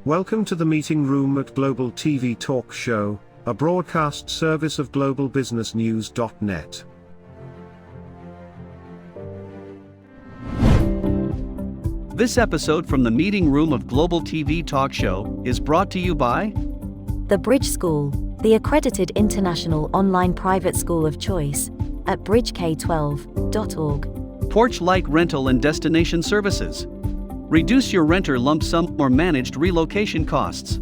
Welcome to the meeting room at Global TV Talk Show, a broadcast service of globalbusinessnews.net. This episode from the meeting room of Global TV Talk Show is brought to you by The Bridge School, the accredited international online private school of choice, at bridgek12.org. Porch Light Rental and Destination Services. Reduce your renter lump sum or managed relocation costs.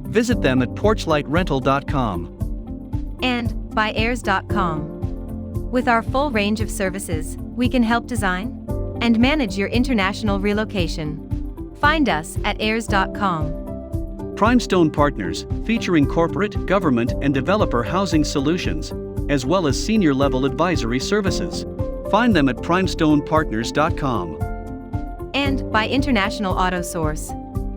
Visit them at porchlightrental.com. And by airs.com. With our full range of services, we can help design and manage your international relocation. Find us at airs.com. Primestone Partners, featuring corporate, government, and developer housing solutions, as well as senior-level advisory services. Find them at primestonepartners.com. And by International Auto Source.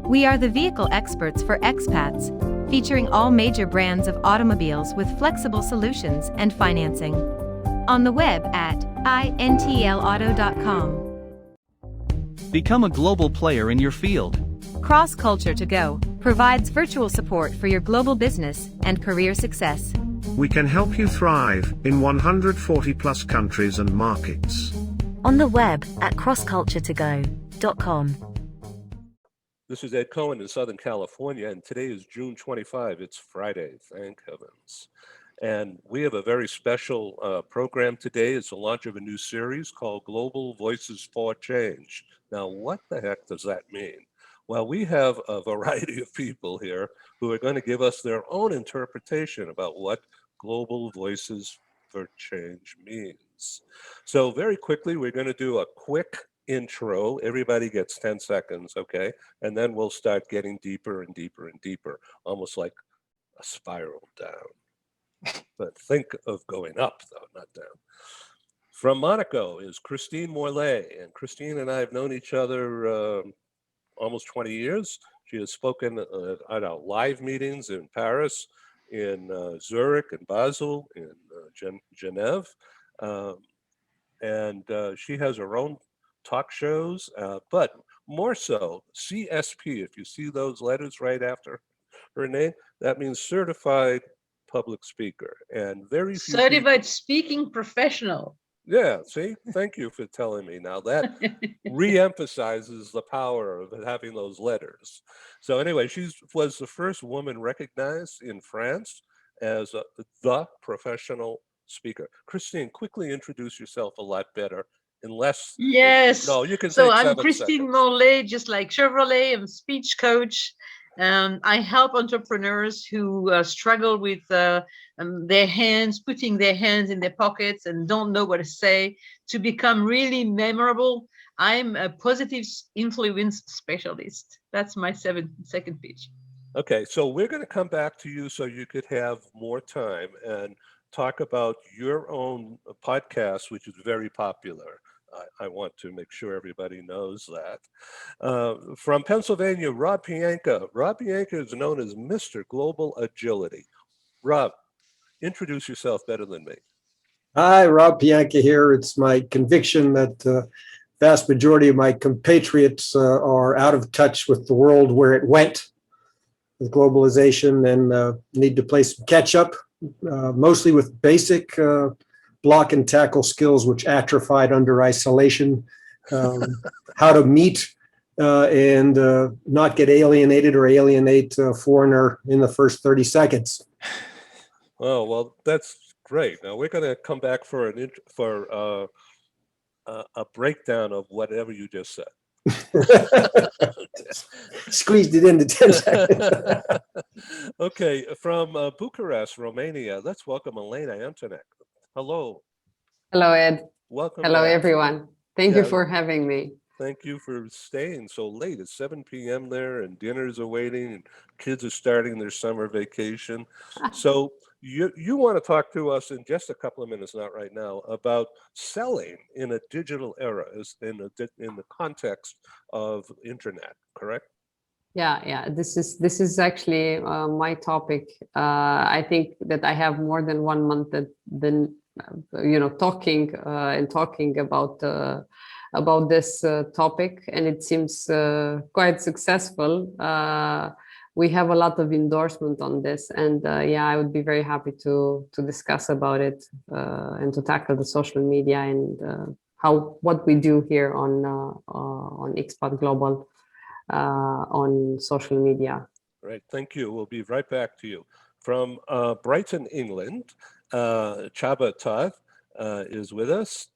We are the vehicle experts for expats, featuring all major brands of automobiles with flexible solutions and financing. On the web at intlauto.com. Become a global player in your field. Cross Culture to Go provides virtual support for your global business and career success. We can help you thrive in 140 plus countries and markets. On the web at crossculturetogo.com. This is Ed Cohen in Southern California, and today is June 25. It's Friday, thank heavens. And we have a very special program today. It's the launch of a new series called Global Voices for Change. Now, what the heck does that mean? Well, we have a variety of people here who are going to give us their own interpretation about what Global Voices for Change means. So very quickly, we're going to do a quick intro. Everybody gets 10 seconds, okay? And then we'll start getting deeper and deeper and deeper, almost like a spiral down. But think of going up, though, not down. From Monaco is Christine Morlet, and Christine and I have known each other almost 20 years. She has spoken at our live meetings in Paris, in Zurich, and Basel, in Geneva, and she has her own talk shows, but more so CSP. If you see those letters right after her name, that means Certified Public Speaker, and very few Certified Speaking Professional. Yeah, see, thank you for telling me. Now that re-emphasizes the power of having those letters. So anyway, she was the first woman recognized in France as the professional speaker. Christine, quickly introduce yourself a lot better. Unless yes, no, you can. So I'm Christine Morlet, just like Chevrolet. I'm a speech coach. I help entrepreneurs who struggle with their hands, putting their hands in their pockets and don't know what to say, to become really memorable. I'm a positive influence specialist. That's my second pitch. Okay, so we're going to come back to you so you could have more time and talk about your own podcast, which is very popular. I want to make sure everybody knows that. From Pennsylvania, Rob Pianka. Rob Pianka is known as Mr. Global Agility. Rob, introduce yourself better than me. Hi, Rob Pianka here. It's my conviction that the vast majority of my compatriots are out of touch with the world where it went with globalization and need to play some catch up, mostly with basic block and tackle skills which atrophied under isolation, how to meet and not get alienated or alienate a foreigner in the first 30 seconds. Oh, well, that's great. Now we're going to come back for a breakdown of whatever you just said. Squeezed it into 10 seconds. Okay, from Bucharest, Romania, let's welcome Elena Antonek. Hello. Hello, Ed. Welcome. Hello, back. everyone. Thank you for having me. Thank you for staying so late. It's 7 p.m. there, and dinners are waiting, and kids are starting their summer vacation. So you want to talk to us in just a couple of minutes, not right now, about selling in a digital era, in the context of internet, correct? Yeah. This is actually my topic. I think that I have more than 1 month that talking and talking about this topic, and it seems quite successful. We have a lot of endorsement on this, and I would be very happy to discuss about it and to tackle the social media and what we do here on Expat Global on social media. Right, thank you. We'll be right back to you. From Brighton, England, Csaba Toth is with us.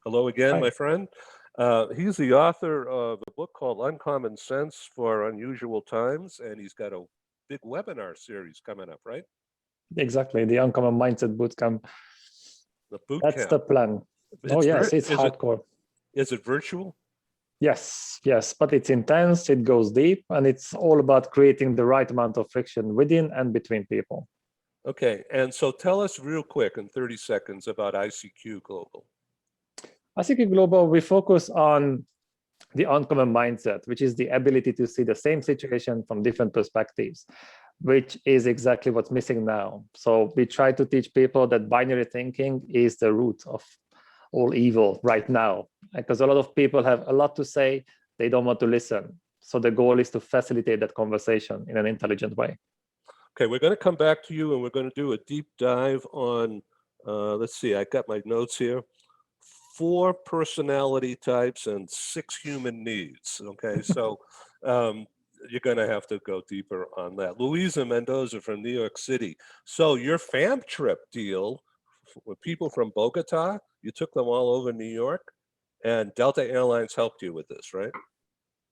Hello again, my friend. He's the author of a book called Uncommon Sense for Unusual Times, and he's got a big webinar series coming up, right? Exactly, the Uncommon Mindset Bootcamp. The boot That's camp. the plan. It's hardcore. Is it virtual? Yes, but it's intense, it goes deep, and it's all about creating the right amount of friction within and between people. Okay, and so tell us real quick in 30 seconds about ICQ Global. ICQ Global, we focus on the uncommon mindset, which is the ability to see the same situation from different perspectives, which is exactly what's missing now. So we try to teach people that binary thinking is the root of all evil right now, because a lot of people have a lot to say, they don't want to listen. So the goal is to facilitate that conversation in an intelligent way. Okay, we're going to come back to you and we're going to do a deep dive on, let's see, I got my notes here. 4 personality types and 6 human needs. Okay, so you're going to have to go deeper on that. Luisa Mendoza from New York City. So your fam trip deal with people from Bogota, you took them all over New York, and Delta Airlines helped you with this, right?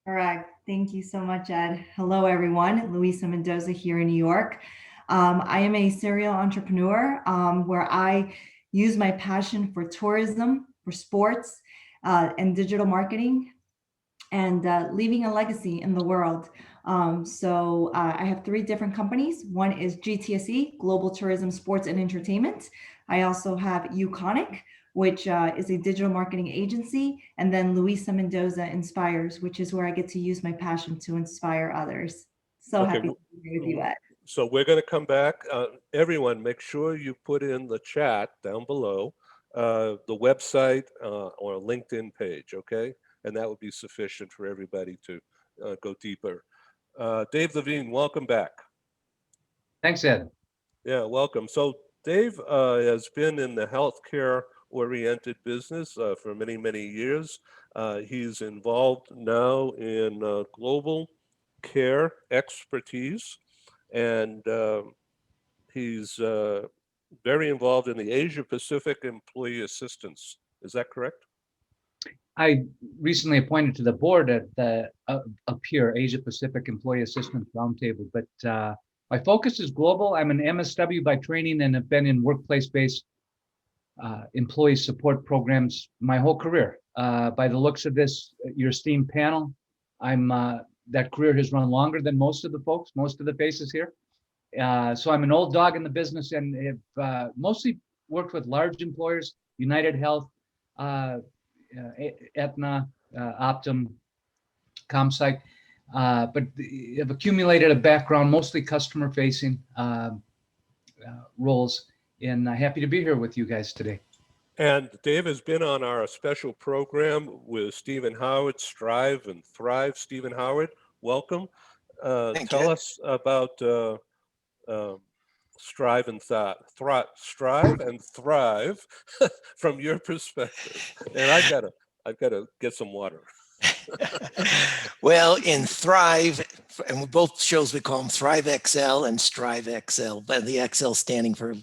Correct. Thank you so much, Ed. Hello, everyone. Luisa Mendoza here in New York. I am a serial entrepreneur where I use my passion for tourism, for sports, and digital marketing, and leaving a legacy in the world. So I have 3 different companies. One is GTSE, Global Tourism, Sports, and Entertainment. I also have Uconic, which is a digital marketing agency, and then Luisa Mendoza Inspires, which is where I get to use my passion to inspire others. So happy to be here with you, Ed. So we're going to come back. Everyone, make sure you put in the chat down below the website or LinkedIn page, okay? And that would be sufficient for everybody to go deeper. Dave Levine, welcome back. Thanks, Ed. Yeah, welcome. So Dave has been in the healthcare-oriented business for many, many years. He's involved now in global care expertise, and he's very involved in the Asia Pacific Employee Assistance. Is that correct? I recently appointed to the board at the APPEAR, Asia Pacific Employee Assistance Roundtable, but my focus is global. I'm an MSW by training and have been in workplace-based employee support programs my whole career. By the looks of this, your esteemed panel, that career has run longer than most of the folks, most of the faces here. So I'm an old dog in the business and have mostly worked with large employers, United Health, Aetna, Optum, ComPsych, but have accumulated a background mostly customer-facing roles, and happy to be here with you guys today. And Dave has been on our special program with Stephen Howard, Strive and Thrive. Stephen Howard, welcome. Tell us about Strive and Thrive from your perspective. And I've gotta get some water. Well, in Thrive, and both shows we call them Thrive XL and Strive XL, but the XL standing for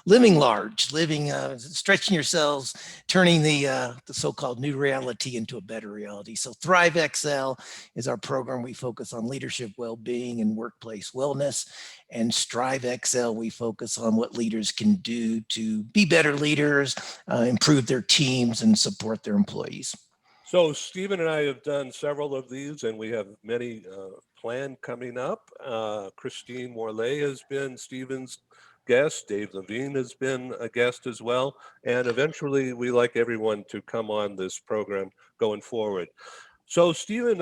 living large, living, stretching yourselves, turning the so-called new reality into a better reality. So Thrive XL is our program. We focus on leadership well-being and workplace wellness. And Strive XL, we focus on what leaders can do to be better leaders, improve their teams, and support their employees. So Stephen and I have done several of these, and we have many planned coming up. Christine Morlet has been Stephen's guest. Dave Levine has been a guest as well. And eventually, we like everyone to come on this program going forward. So Stephen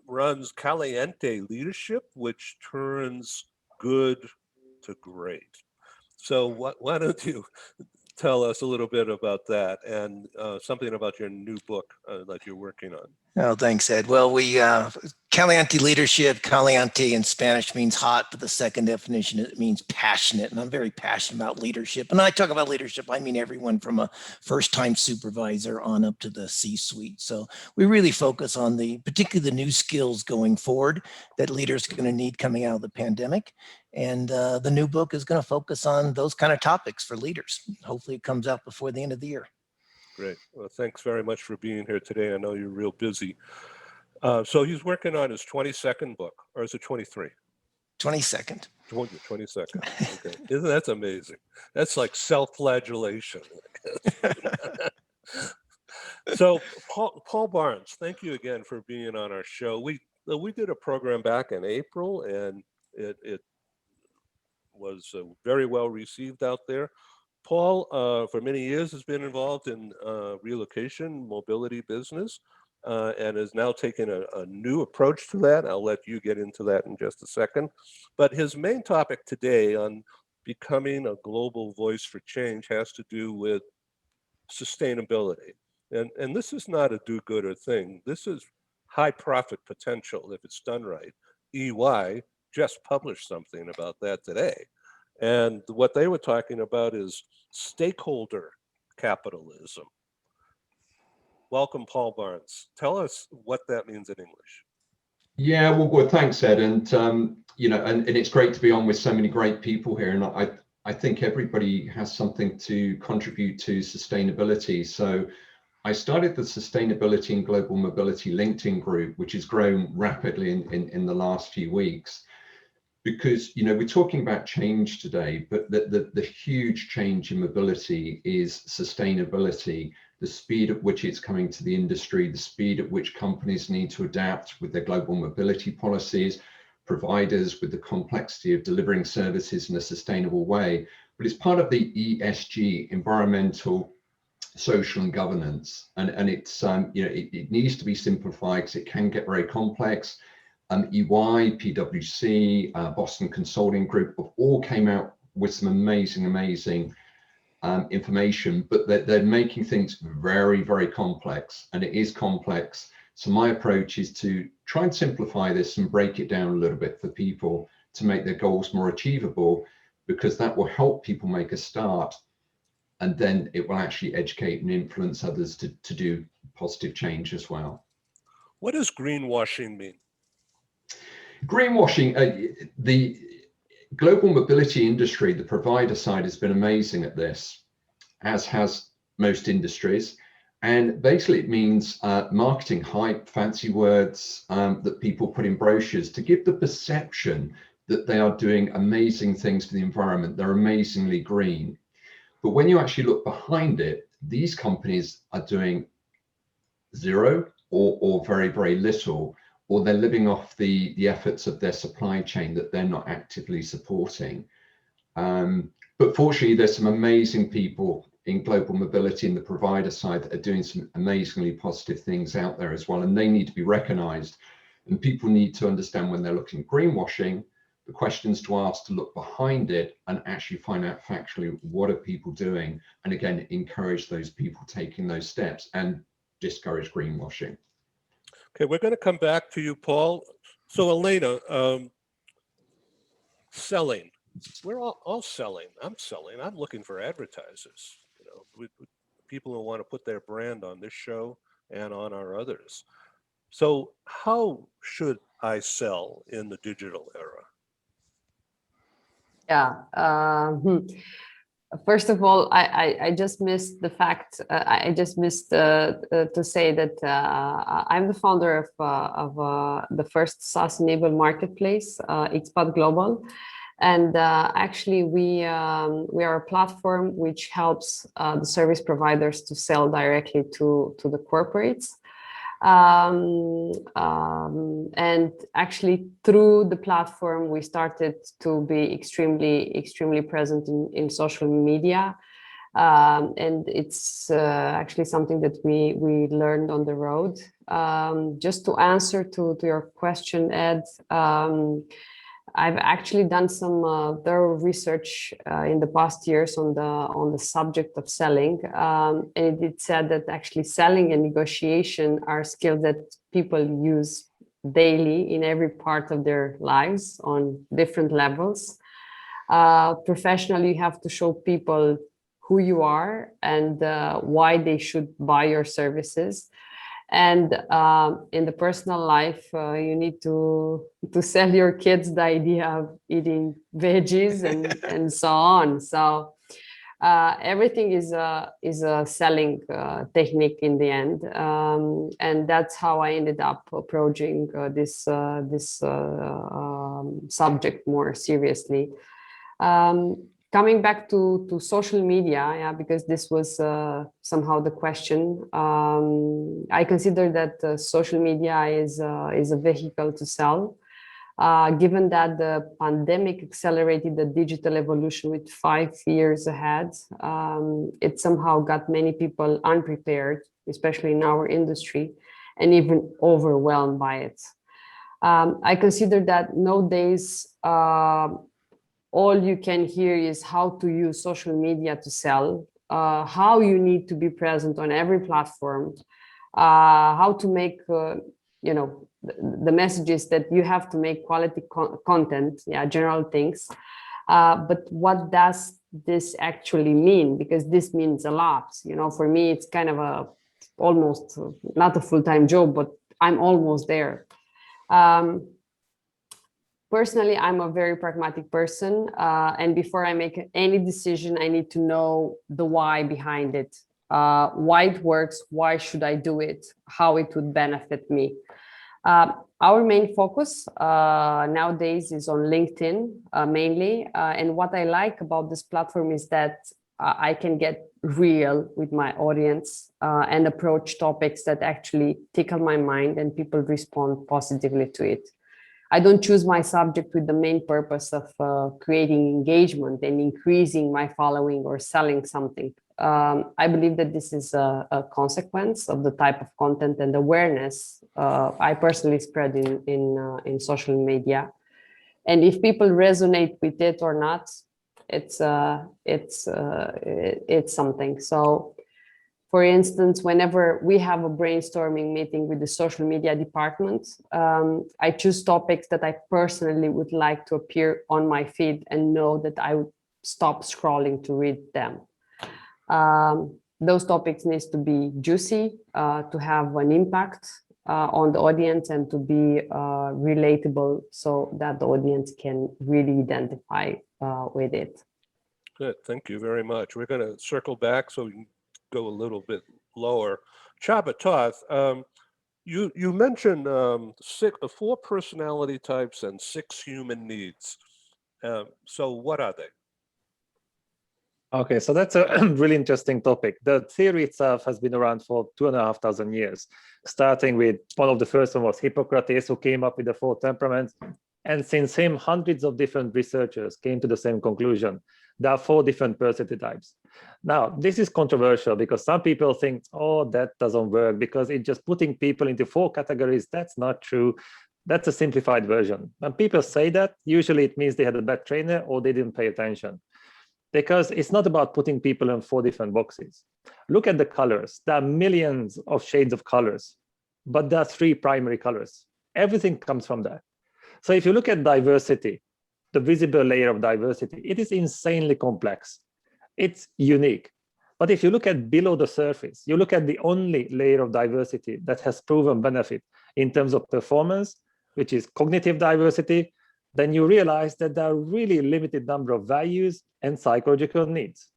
runs Caliente Leadership, which turns good to great. So why don't you tell us a little bit about that and something about your new book that you're working on. Oh, thanks, Ed. Well, caliente leadership, caliente in Spanish means hot, but the second definition, it means passionate. And I'm very passionate about leadership. And when I talk about leadership, I mean everyone from a first-time supervisor on up to the C-suite. So we really focus on particularly the new skills going forward that leaders are going to need coming out of the pandemic. And the new book is going to focus on those kind of topics for leaders. Hopefully it comes out before the end of the year. Great. Well, thanks very much for being here today. I know you're real busy. So he's working on his 22nd book, or is it 23? 22nd. 22nd. Okay. That's amazing. That's like self-flagellation. So Paul Barnes, thank you again for being on our show. We did a program back in April, and it was very well received out there. Paul, for many years, has been involved in relocation, mobility business, and is now taking a new approach to that. I'll let you get into that in just a second. But his main topic today on becoming a global voice for change has to do with sustainability. And this is not a do-gooder thing. This is high profit potential if it's done right. EY just published something about that today. And what they were talking about is stakeholder capitalism. Welcome, Paul Barnes. Tell us what that means in English. Yeah, well thanks, Ed. And, and it's great to be on with so many great people here. And I think everybody has something to contribute to sustainability. So I started the Sustainability and Global Mobility LinkedIn group, which has grown rapidly in the last few weeks. Because, we're talking about change today, but the huge change in mobility is sustainability, the speed at which it's coming to the industry, the speed at which companies need to adapt with their global mobility policies, providers with the complexity of delivering services in a sustainable way. But it's part of the ESG, environmental, social and governance. And it's, it needs to be simplified because it can get very complex. EY, PwC, Boston Consulting Group all came out with some amazing information, but they're making things very, very complex, and it is complex. So my approach is to try and simplify this and break it down a little bit for people to make their goals more achievable, because that will help people make a start, and then it will actually educate and influence others to do positive change as well. What does greenwashing mean? Greenwashing, the global mobility industry, the provider side has been amazing at this, as has most industries. And basically it means marketing hype, fancy words that people put in brochures to give the perception that they are doing amazing things for the environment. They're amazingly green. But when you actually look behind it, these companies are doing zero or very, very little, or they're living off the efforts of their supply chain that they're not actively supporting. But fortunately, there's some amazing people in global mobility and the provider side that are doing some amazingly positive things out there as well, and they need to be recognized. And people need to understand when they're looking at greenwashing, the questions to ask to look behind it and actually find out factually what are people doing, and again, encourage those people taking those steps and discourage greenwashing. Okay, we're going to come back to you, Paul. So Elena, selling. We're all selling. I'm selling. I'm looking for advertisers. People who want to put their brand on this show and on our others. So how should I sell in the digital era? Yeah. First of all, I just missed the fact. I just missed to say that I'm the founder of the first SaaS-enabled marketplace, Expat Global, and actually we are a platform which helps the service providers to sell directly to the corporates. And actually through the platform, we started to be extremely present in social media. And it's actually something that we learned on the road. Just to answer to your question, Ed, I've actually done some thorough research in the past years on the subject of selling, and it said that actually selling and negotiation are skills that people use daily in every part of their lives on different levels. Professionally, you have to show people who you are and why they should buy your services. And in the personal life, you need to sell your kids the idea of eating veggies and so on. So everything is a selling technique in the end, and that's how I ended up approaching this subject more seriously. Coming back to social media, yeah, because this was somehow the question. I consider that social media is a vehicle to sell. Given that the pandemic accelerated the digital evolution with 5 years ahead, it somehow got many people unprepared, especially in our industry, and even overwhelmed by it. I consider that nowadays, all you can hear is how to use social media to sell, how you need to be present on every platform, how to make, the messages that you have to make quality content, yeah, general things. But what does this actually mean? Because this means a lot. For me, it's kind of almost not a full-time job, but I'm almost there. Personally, I'm a very pragmatic person, and before I make any decision, I need to know the why behind it, why it works, why should I do it, how it would benefit me. Our main focus nowadays is on LinkedIn mainly, and what I like about this platform is that I can get real with my audience and approach topics that actually tickle my mind and people respond positively to it. I don't choose my subject with the main purpose of creating engagement and increasing my following or selling something. I believe that this is a consequence of the type of content and awareness I personally spread in social media. And if people resonate with it or not, it's something. So, for instance, whenever we have a brainstorming meeting with the social media department, I choose topics that I personally would like to appear on my feed and know that I would stop scrolling to read them. Those topics need to be juicy, to have an impact on the audience and to be relatable so that the audience can really identify with it. Good, thank you very much. We're going to circle back so we can go a little bit lower. Csaba Toth, you mentioned 4 personality types and 6 human needs. So what are they? Okay, so that's a really interesting topic. The theory itself has been around for 2,500 years, starting with one of the first one was Hippocrates, who came up with the 4 temperaments. And since him, hundreds of different researchers came to the same conclusion. There are 4 different personality types. Now, this is controversial because some people think, oh, that doesn't work because it's just putting people into 4 categories. That's not true. That's a simplified version. When people say that, usually it means they had a bad trainer or they didn't pay attention. Because it's not about putting people in 4 different boxes. Look at the colors. There are millions of shades of colors, but there are 3 primary colors. Everything comes from there. So if you look at diversity, the visible layer of diversity, it is insanely complex. It's unique. But if you look at below the surface, you look at the only layer of diversity that has proven benefit in terms of performance, which is cognitive diversity, then you realize that there are really limited number of values and psychological needs.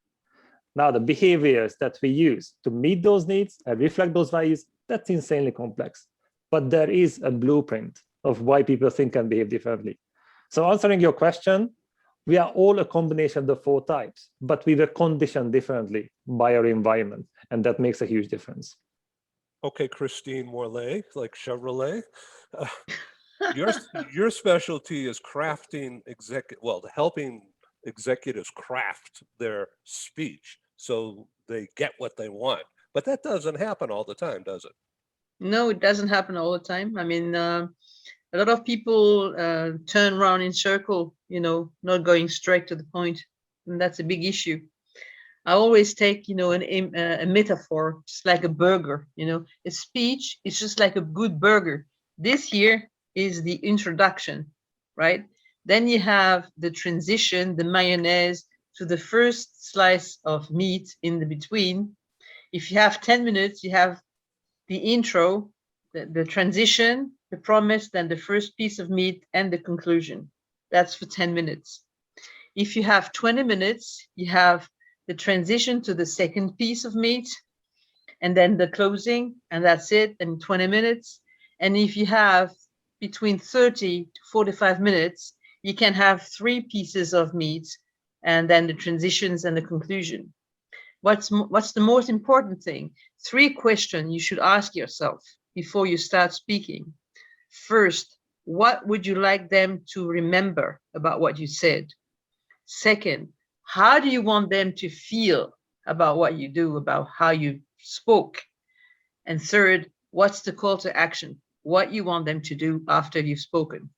Now, the behaviors that we use to meet those needs and reflect those values, that's insanely complex. But there is a blueprint of why people think and behave differently. So answering your question, we are all a combination of the 4 types, but we were conditioned differently by our environment, and that makes a huge difference. Okay, Christine Morlet, like Chevrolet. Your specialty is crafting helping executives craft their speech so they get what they want. But that doesn't happen all the time, does it? No, it doesn't happen all the time. I mean, A lot of people turn around in circle, not going straight to the point, and that's a big issue. I always take, a metaphor, just like a burger. A speech is just like a good burger. This here is the introduction, right? Then you have the transition, the mayonnaise to the first slice of meat in the between. If you have 10 minutes, you have the intro, the transition, the promise, then the first piece of meat and the conclusion. That's for 10 minutes. If you have 20 minutes, you have the transition to the second piece of meat and then the closing, and that's it in 20 minutes. And if you have between 30 to 45 minutes, you can have 3 pieces of meat and then the transitions and the conclusion. What's the most important thing? 3 questions you should ask yourself before you start speaking. First, what would you like them to remember about what you said? Second, how do you want them to feel about what you do, about how you spoke? And third, what's the call to action? What you want them to do after you've spoken?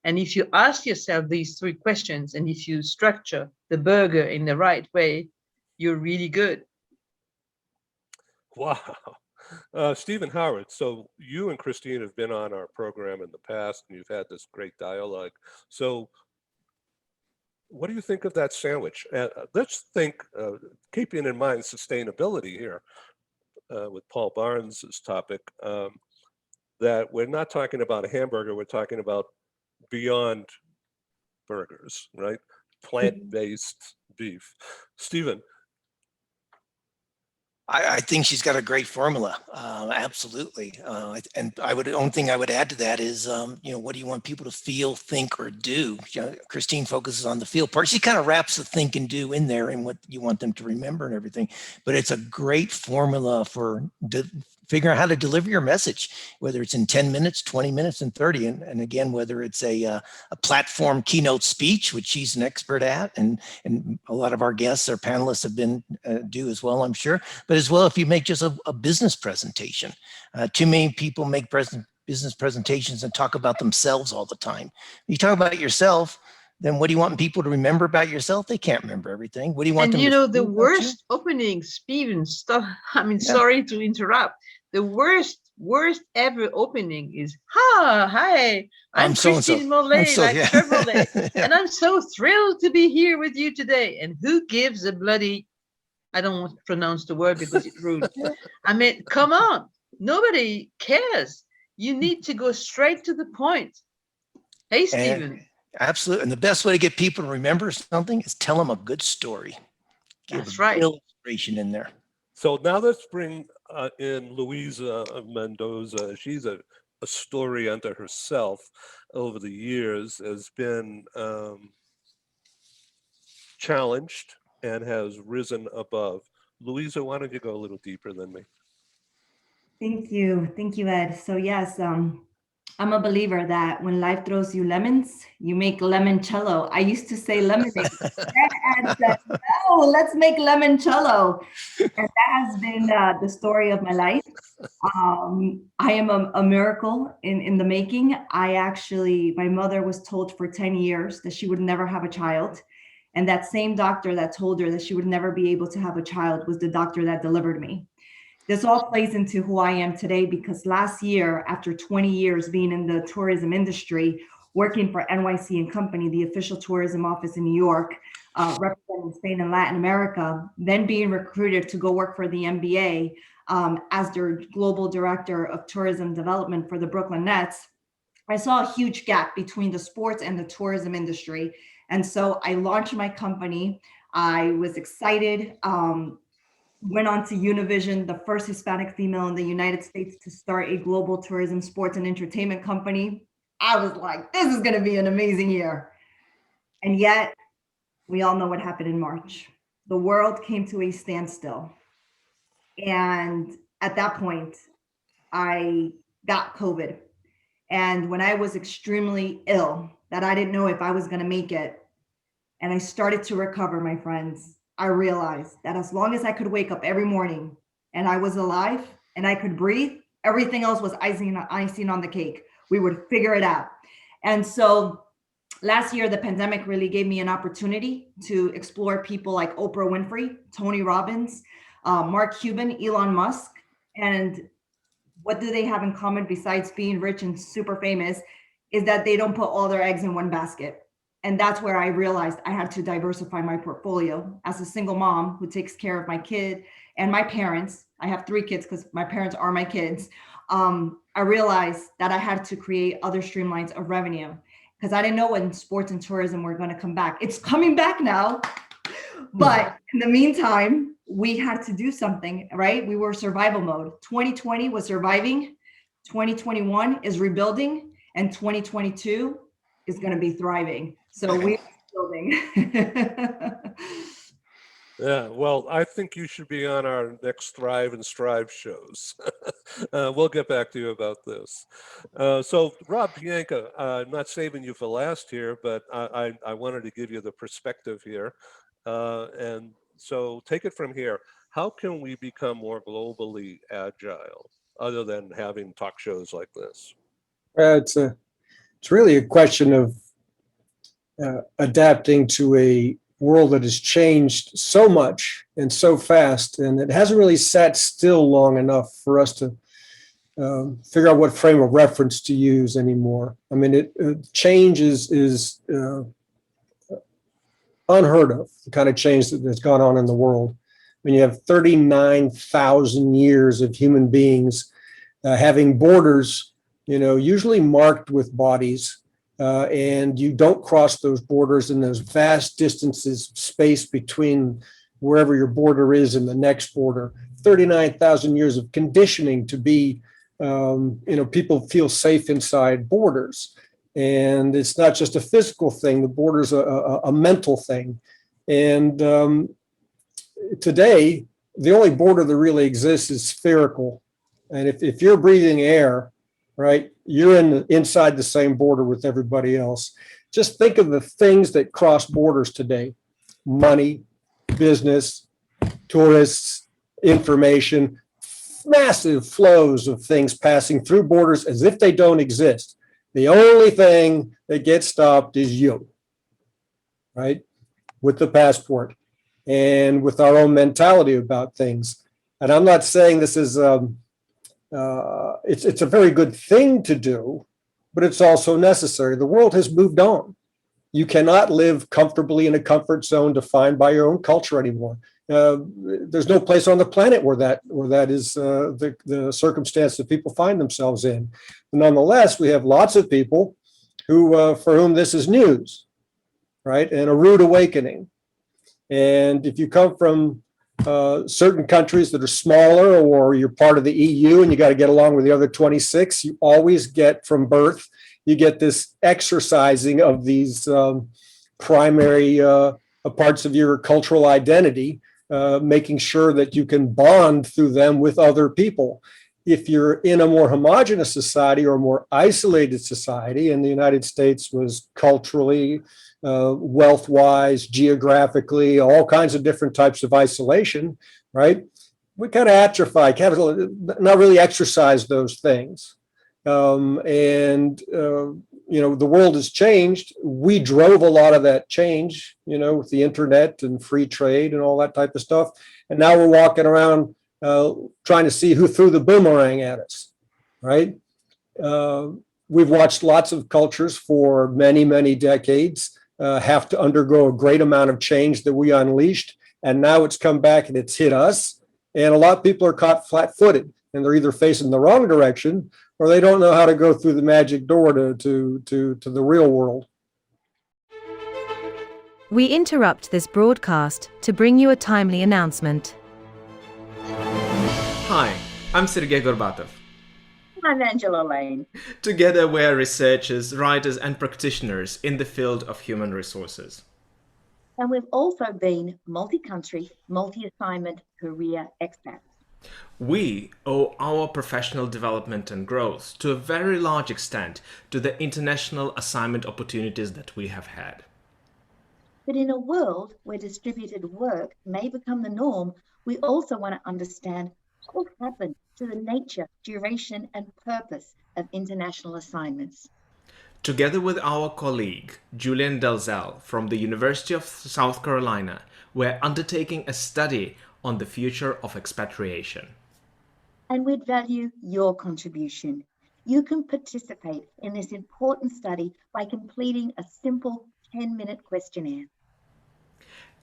And if you ask yourself these 3 questions, and if you structure the burger in the right way, you're really good. Wow. Stephen Howard, so you and Christine have been on our program in the past, and you've had this great dialogue. So what do you think of that sandwich? Let's think, keeping in mind sustainability here with Paul Barnes's topic, that we're not talking about a hamburger, we're talking about beyond burgers, right? Plant-based beef. Stephen. I think she's got a great formula, absolutely. And the only thing I would add to that is, what do you want people to feel, think, or do? Christine focuses on the feel part. She kind of wraps the think and do in there and what you want them to remember and everything. But it's a great formula for figuring out how to deliver your message, whether it's in 10 minutes, 20 minutes, and 30. And again, whether it's a platform keynote speech, which she's an expert at, and a lot of our guests, our panelists have been do as well, I'm sure. But as well, if you make just a business presentation. Too many people make business presentations and talk about themselves all the time. You talk about yourself, then what do you want people to remember about yourself? They can't remember everything. What do you want them to the worst opening, Stephen, sorry to interrupt. The worst ever opening is, hi, I'm Christine Morlet, Chevrolet, and I'm so thrilled to be here with you today. And who gives a bloody, I don't want to pronounce the word because it's rude. I mean, come on, nobody cares. You need to go straight to the point. Hey, Stephen. Absolutely, and the best way to get people to remember something is tell them a good story. That's right. Illustration in there. So now let's bring in Luisa Mendoza. She's a story unto herself. Over the years has been challenged and has risen above. Luisa, why don't you go a little deeper than me? Thank you, Ed. So yes, I'm a believer that when life throws you lemons, you make limoncello. I used to say lemonade. Ed said, no, let's make limoncello. And that has been the story of my life. I am a miracle in the making. My mother was told for 10 years that she would never have a child. And that same doctor that told her that she would never be able to have a child was the doctor that delivered me. This all plays into who I am today, because last year, after 20 years being in the tourism industry, working for NYC and Company, the official tourism office in New York, representing Spain and Latin America, then being recruited to go work for the NBA as their global director of tourism development for the Brooklyn Nets, I saw a huge gap between the sports and the tourism industry. And so I launched my company. I was excited. Went on to Univision, the first Hispanic female in the United States to start a global tourism, sports, and entertainment company. I was like, this is going to be an amazing year. And yet, we all know what happened in March. The world came to a standstill. And at that point, I got COVID. And when I was extremely ill, that I didn't know if I was going to make it, and I started to recover, my friends, I realized that as long as I could wake up every morning and I was alive and I could breathe, everything else was icing on the cake. we would figure it out. And so last year, the pandemic really gave me an opportunity to explore people like Oprah Winfrey, Tony Robbins, Mark Cuban, Elon Musk. And what do they have in common besides being rich and super famous is that they don't put all their eggs in one basket. And that's where I realized I had to diversify my portfolio. As a single mom who takes care of my kid and my parents, I have 3 kids because my parents are my kids. I realized that I had to create other streamlines of revenue because I didn't know when sports and tourism were going to come back. It's coming back now. But in the meantime, we had to do something, right? We were survival mode. 2020 was surviving. 2021 is rebuilding. And 2022 is going to be thriving. So we're building. Yeah, well, I think you should be on our next Thrive and Strive shows. We'll get back to you about this. So, Rob Pianka, I'm not saving you for last here, but I wanted to give you the perspective here. And so take it from here. How can we become more globally agile other than having talk shows like this? It's really a question of adapting to a world that has changed so much and so fast, and it hasn't really sat still long enough for us to figure out what frame of reference to use anymore. I mean, change is unheard of, the kind of change that's gone on in the world. I mean, you have 39,000 years of human beings having borders, usually marked with bodies, and you don't cross those borders in those vast distances, space between wherever your border is and the next border. 39,000 years of conditioning to be, people feel safe inside borders. And it's not just a physical thing, the border's a mental thing. And today, the only border that really exists is spherical. And if you're breathing air, right, you're inside the same border with everybody else. Just think of the things that cross borders today: money, business, tourists, information, massive flows of things passing through borders as if they don't exist. The only thing that gets stopped is you, right, with the passport and with our own mentality about things. And I'm not saying this is it's a very good thing to do, but it's also necessary. The world has moved on. You cannot live comfortably in a comfort zone defined by your own culture anymore. There's no place on the planet where that is the circumstance that people find themselves in. But nonetheless, we have lots of people who for whom this is news, right, and a rude awakening. And if you come from certain countries that are smaller, or you're part of the EU and you got to get along with the other 26, you always get from birth, you get this exercising of these primary parts of your cultural identity, making sure that you can bond through them with other people. If you're in a more homogenous society or a more isolated society, and the United States was culturally, wealth-wise, geographically, all kinds of different types of isolation, right? We kind of atrophy, not really exercise those things. The world has changed. We drove a lot of that change, with the internet and free trade and all that type of stuff. And now we're walking around trying to see who threw the boomerang at us, right? We've watched lots of cultures for many, many decades have to undergo a great amount of change that we unleashed. And now it's come back and it's hit us. And a lot of people are caught flat-footed, and they're either facing the wrong direction or they don't know how to go through the magic door to the real world. We interrupt this broadcast to bring you a timely announcement. Hi, I'm Sergei Gorbatov. I'm Angela Lane. Together we are researchers, writers and practitioners in the field of human resources. And we've also been multi-country, multi-assignment career expats. We owe our professional development and growth to a very large extent to the international assignment opportunities that we have had. But in a world where distributed work may become the norm, we also want to understand what will happen to the nature, duration, and purpose of international assignments. Together with our colleague, Julian Dalzell from the University of South Carolina, we're undertaking a study on the future of expatriation. And we'd value your contribution. You can participate in this important study by completing a simple 10-minute questionnaire.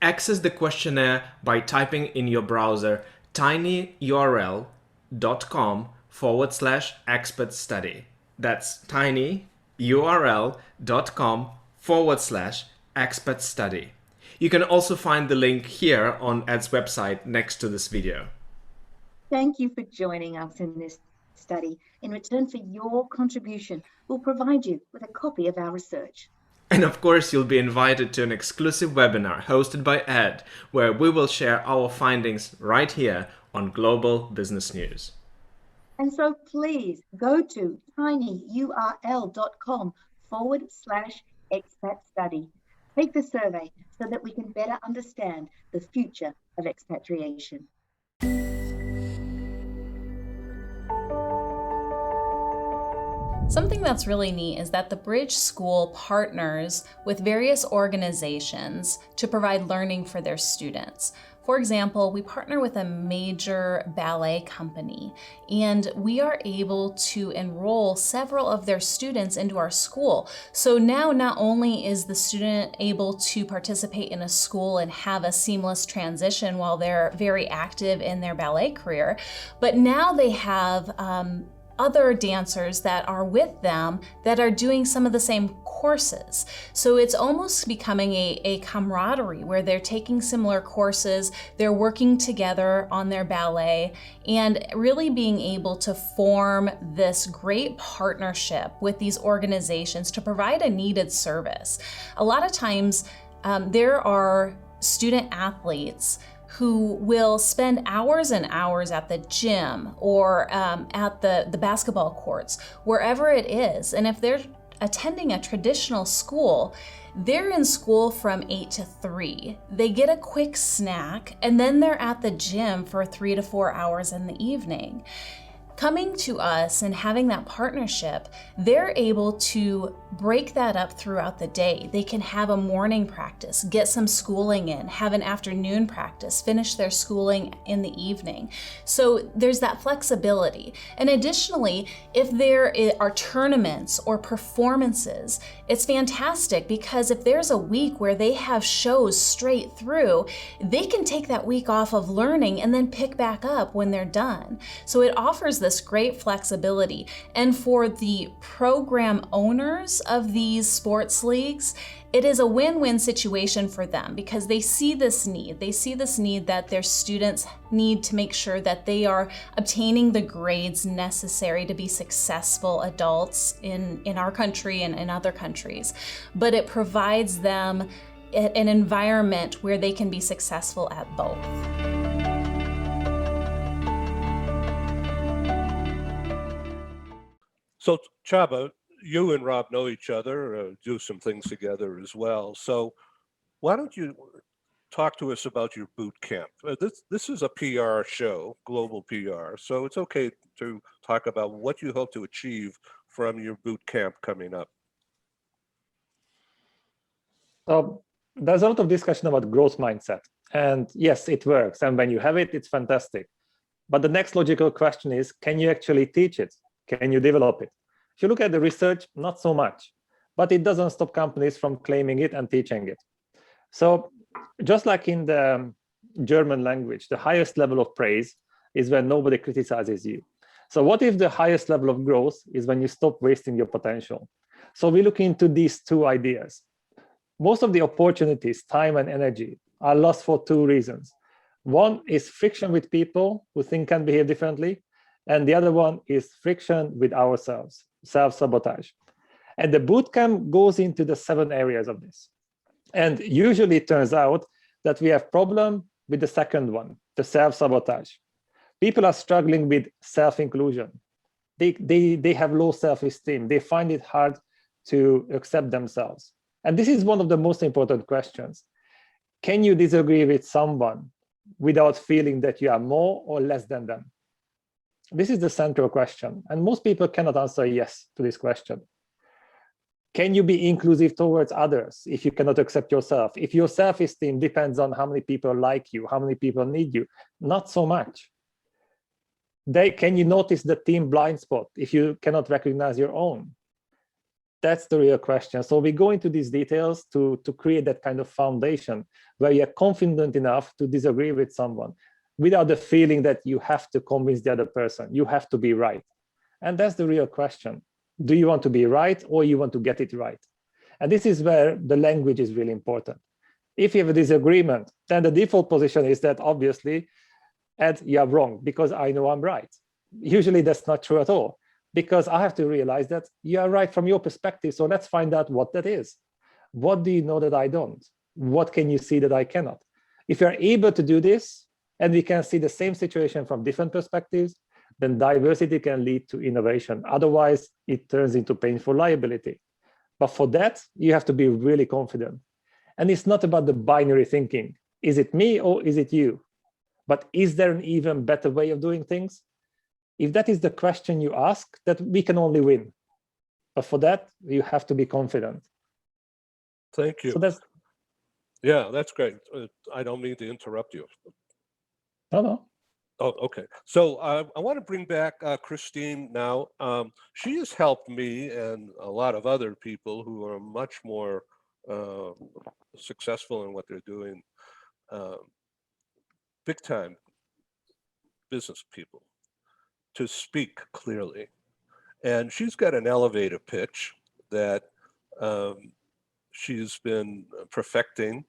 Access the questionnaire by typing in your browser tinyurl.com/expert study. That's tinyurl.com/expert study. You can also find the link here on Ed's website next to this video. Thank you for joining us in this study. In return for your contribution, we'll provide you with a copy of our research. And of course, you'll be invited to an exclusive webinar hosted by Ed, where we will share our findings right here on Global Business News. And so please go to tinyurl.com/expat study. Take the survey so that we can better understand the future of expatriation. Something that's really neat is that the Bridge School partners with various organizations to provide learning for their students. For example, we partner with a major ballet company, and we are able to enroll several of their students into our school. So now not only is the student able to participate in a school and have a seamless transition while they're very active in their ballet career, but now they have other dancers that are with them that are doing some of the same courses. So it's almost becoming a camaraderie where they're taking similar courses, they're working together on their ballet, and really being able to form this great partnership with these organizations to provide a needed service. A lot of times there are student athletes who will spend hours and hours at the gym or at the basketball courts, wherever it is. And if they're attending a traditional school, they're in school from 8 to 3. They get a quick snack, and then they're at the gym for 3 to 4 hours in the evening. Coming to us and having that partnership, they're able to break that up throughout the day. They can have a morning practice, get some schooling in, have an afternoon practice, finish their schooling in the evening. So there's that flexibility. And additionally, if there are tournaments or performances, it's fantastic because if there's a week where they have shows straight through, they can take that week off of learning and then pick back up when they're done. So it offers this great flexibility. And for the program owners of these sports leagues, it is a win-win situation for them because they see this need. They see this need that their students need to make sure that they are obtaining the grades necessary to be successful adults in our country and in other countries. But it provides them an environment where they can be successful at both. So Csaba, you and Rob know each other, do some things together as well. So why don't you talk to us about your boot camp? This is a PR show, global PR, so it's okay to talk about what you hope to achieve from your boot camp coming up. So there's a lot of discussion about growth mindset. And yes, it works. And when you have it, it's fantastic. But the next logical question is, can you actually teach it? Can you develop it? If you look at the research, not so much, but it doesn't stop companies from claiming it and teaching it. So just like in the German language, the highest level of praise is when nobody criticizes you. So what if the highest level of growth is when you stop wasting your potential? So we look into these two ideas. Most of the opportunities, time and energy, are lost for two reasons. One is friction with people who think and behave differently, and the other one is friction with ourselves, self-sabotage. And the bootcamp goes into the 7 areas of this. And usually it turns out that we have problem with the second one, the self-sabotage. People are struggling with self-inclusion. They have low self-esteem. They find it hard to accept themselves. And this is one of the most important questions. Can you disagree with someone without feeling that you are more or less than them? This is the central question. And most people cannot answer yes to this question. Can you be inclusive towards others if you cannot accept yourself? If your self-esteem depends on how many people like you, how many people need you? Not so much. Can you notice the team blind spot if you cannot recognize your own? That's the real question. So we go into these details to create that kind of foundation where you're confident enough to disagree with someone without the feeling that you have to convince the other person. You have to be right. And that's the real question. Do you want to be right or you want to get it right? And this is where the language is really important. If you have a disagreement, then the default position is that obviously, Ed, you're wrong because I know I'm right. Usually that's not true at all, because I have to realize that you are right from your perspective. So let's find out what that is. What do you know that I don't? What can you see that I cannot? If you're able to do this, and we can see the same situation from different perspectives, then diversity can lead to innovation. Otherwise, it turns into painful liability. But for that, you have to be really confident. And it's not about the binary thinking. Is it me or is it you? But is there an even better way of doing things? If that is the question you ask, that we can only win. But for that, you have to be confident. Thank you. So that's, yeah, that's great. I don't mean to interrupt you. No. Oh, okay. So I want to bring back Christine now. She has helped me and a lot of other people who are much more successful in what they're doing, big time business people, to speak clearly. And she's got an elevator pitch that she's been perfecting,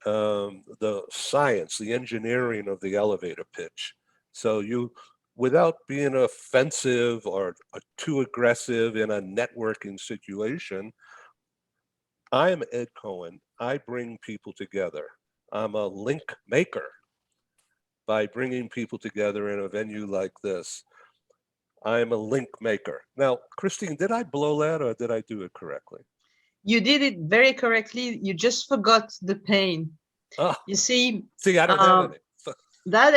the science, the engineering of the elevator pitch. So you, without being offensive or too aggressive in a networking situation, I'm Ed Cohen. I bring people together. I'm a link maker by bringing people together in a venue like this. I'm a link maker. Now, Christine, did I blow that or did I do it correctly? You did it very correctly. You just forgot the pain. Oh, you see, I don't have any. that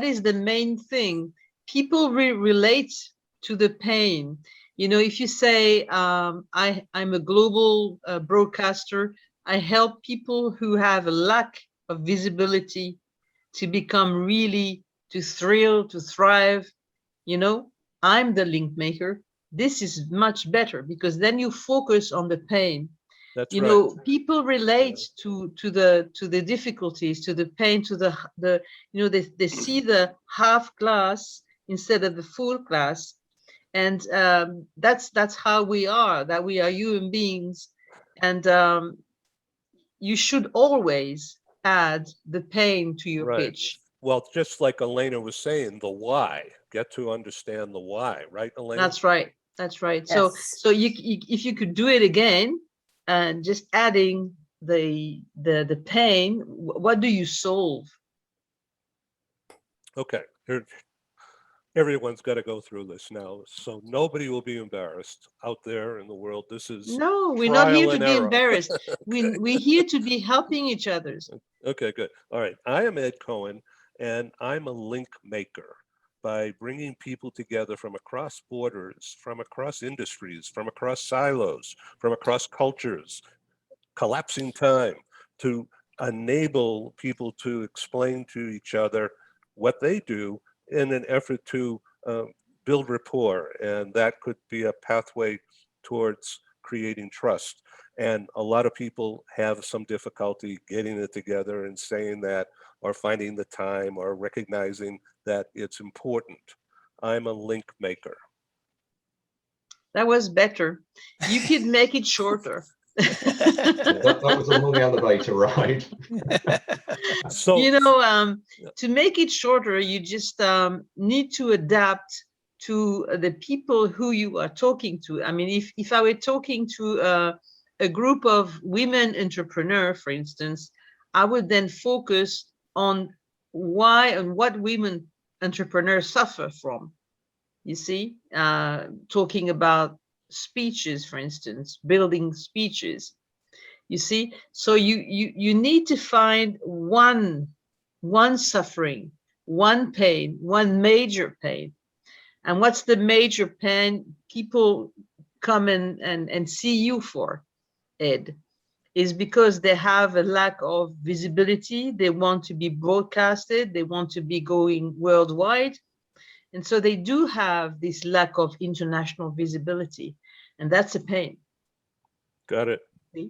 is the main thing. People relate to the pain. You know, if you say, I'm a global broadcaster, I help people who have a lack of visibility to become really, to thrill, to thrive. You know, I'm the link maker. This is much better because then you focus on the pain. That's you right. know, people relate to the difficulties, to the pain, to the you know, they see the half glass instead of the full glass, and that's how we are. That we are human beings, and you should always add the pain to your pitch. Well, just like Elena was saying, the why. Get to understand the why, right, Elena? That's right. That's right. Yes. So you if you could do it again, and just adding the pain, what do you solve? Okay. Everyone's got to go through this now, so nobody will be embarrassed out there in the world. This is no, we're not here to be error. embarrassed. Okay. We're here to be helping each other. Okay, good. All right. I am Ed Cohen, and I'm a link maker by bringing people together from across borders, from across industries, from across silos, from across cultures, collapsing time, to enable people to explain to each other what they do in an effort to build rapport. And that could be a pathway towards creating trust. And a lot of people have some difficulty getting it together and saying that, or finding the time, or recognizing that it's important. I'm a link maker. That was better. You could make it shorter. that was a long elevator ride. So, you know, to make it shorter, you just need to adapt to the people who you are talking to. I mean, if I were talking to a group of women entrepreneurs, for instance, I would then focus on why and what women entrepreneurs suffer from. You see, talking about speeches, for instance, building speeches. You see, so you need to find one suffering, one pain, one major pain, And what's the major pain people come and see you for, Ed? Is because they have a lack of visibility. They want to be broadcasted. They want to be going worldwide. And so they do have this lack of international visibility. And that's a pain. Got it. See?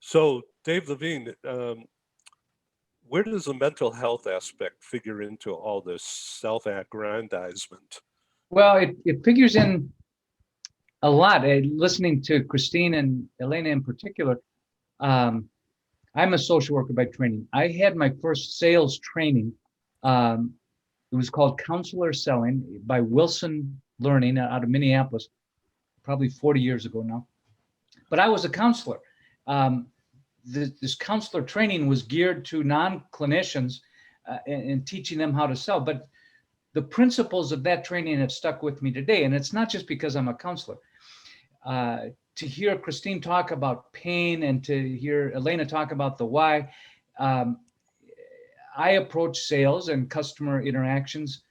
So, Dave Levine, where does the mental health aspect figure into all this self-aggrandizement? Well, it figures in a lot. Listening to Christine and Elena in particular, I'm a social worker by training. I had my first sales training. It was called Counselor Selling by Wilson Learning out of Minneapolis, probably 40 years ago now. But I was a counselor. This counselor training was geared to non-clinicians and teaching them how to sell. But the principles of that training have stuck with me today. And it's not just because I'm a counselor. To hear Christine talk about pain and to hear Elena talk about the why, I approach sales and customer interactions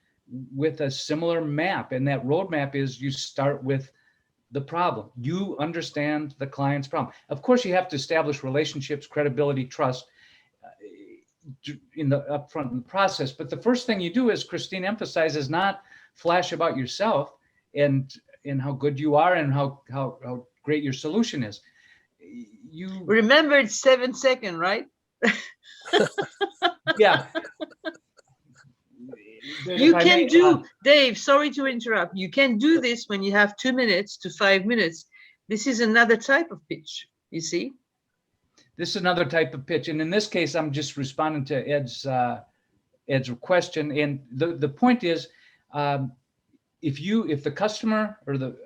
with a similar map. And that roadmap is you start with the problem. You understand the client's problem. Of course, you have to establish relationships, credibility, trust in the upfront in the process. But the first thing you do, as Christine emphasizes, not flash about yourself and how good you are and how great your solution is. You remember it's 7 seconds, right? Yeah. You can do, Dave, sorry to interrupt. You can do this when you have 2 minutes to 5 minutes. This is another type of pitch, you see? This is another type of pitch. And in this case, I'm just responding to Ed's question. And the point is, if the customer or the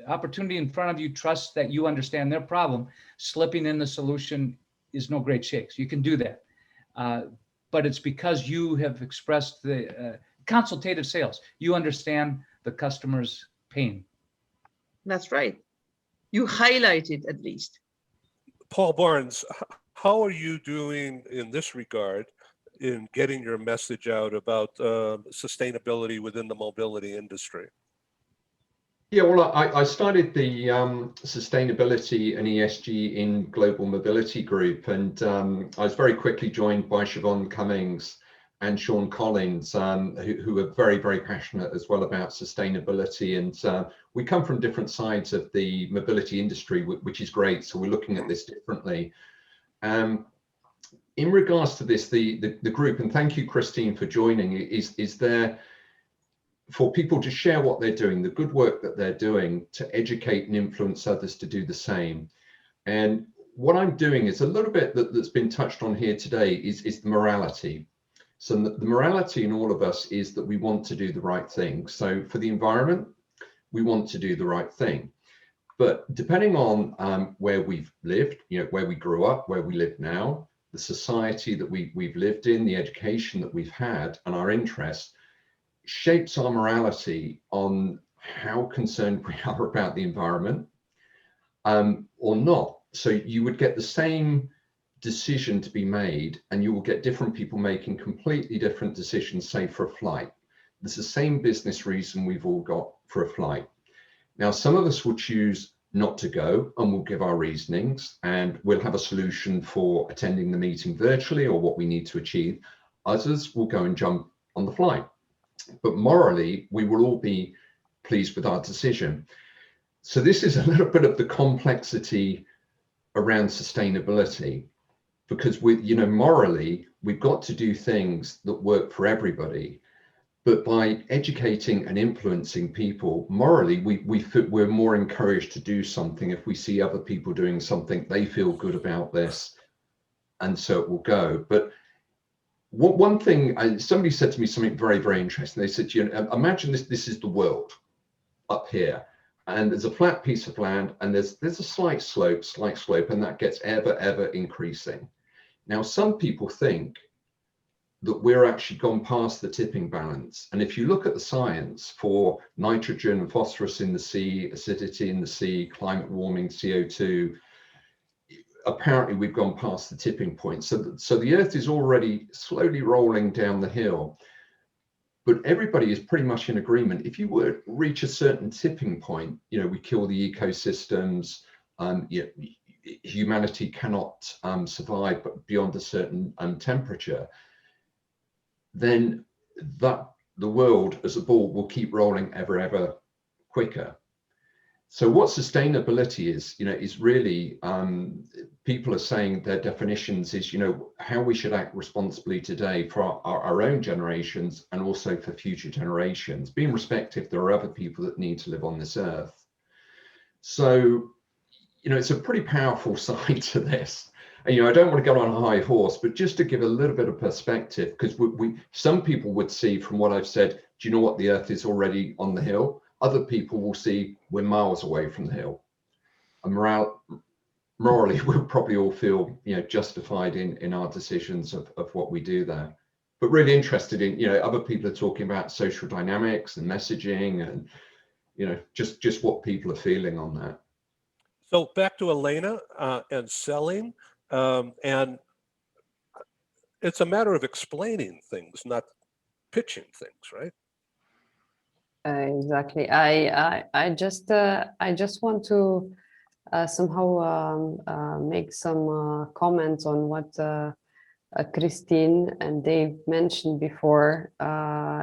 opportunity in front of you trusts that you understand their problem, slipping in the solution is no great shakes. You can do that. But it's because you have expressed the consultative sales. You understand the customer's pain. That's right. You highlight it at least. Paul Barnes, how are you doing in this regard in getting your message out about sustainability within the mobility industry? Yeah, well, I started the sustainability and ESG in Global Mobility Group, and I was very quickly joined by Siobhan Cummings and Sean Collins, who are very, very passionate as well about sustainability. And we come from different sides of the mobility industry, which is great. So we're looking at this differently. In regards to this, the group, and thank you, Christine, for joining, is there for people to share what they're doing, the good work that they're doing, to educate and influence others to do the same. And what I'm doing is a little bit that's been touched on here today is the morality. So the morality in all of us is that we want to do the right thing. So for the environment, we want to do the right thing. But depending on where we've lived, where we grew up, where we live now, the society that we've lived in, the education that we've had, and our interests, shapes our morality on how concerned we are about the environment or not. So you would get the same decision to be made and you will get different people making completely different decisions, say for a flight. It's the same business reason we've all got for a flight. Now, some of us will choose not to go and we'll give our reasonings and we'll have a solution for attending the meeting virtually or what we need to achieve. Others will go and jump on the flight. But morally, we will all be pleased with our decision. So this is a little bit of the complexity around sustainability, because morally, we've got to do things that work for everybody. But by educating and influencing people, morally, we're more encouraged to do something if we see other people doing something, they feel good about this, and so it will go. But one thing, somebody said to me something very, very interesting. They said, imagine this is the world up here, and there's a flat piece of land, and there's a slight slope, and that gets ever increasing. Now, some people think that we're actually gone past the tipping balance. And if you look at the science for nitrogen and phosphorus in the sea, acidity in the sea, climate warming, CO2, apparently we've gone past the tipping point. So the Earth is already slowly rolling down the hill. but everybody is pretty much in agreement. If you were to reach a certain tipping point, we kill the ecosystems, humanity cannot survive but beyond a certain temperature, then that the world as a ball will keep rolling ever quicker. So what sustainability is really, people are saying their definitions is, how we should act responsibly today for our own generations and also for future generations, being respectful there are other people that need to live on this earth. So, it's a pretty powerful side to this. And, I don't want to go on a high horse, but just to give a little bit of perspective, because some people would see from what I've said, do you know what, the earth is already on the hill? Other people will see we're miles away from the hill. And morally, we'll probably all feel, justified in our decisions of what we do there. But really interested in, other people are talking about social dynamics and messaging and, just what people are feeling on that. So back to Elena and selling, and it's a matter of explaining things, not pitching things, right? Exactly. I just want to somehow make some comments on what Christine and Dave mentioned before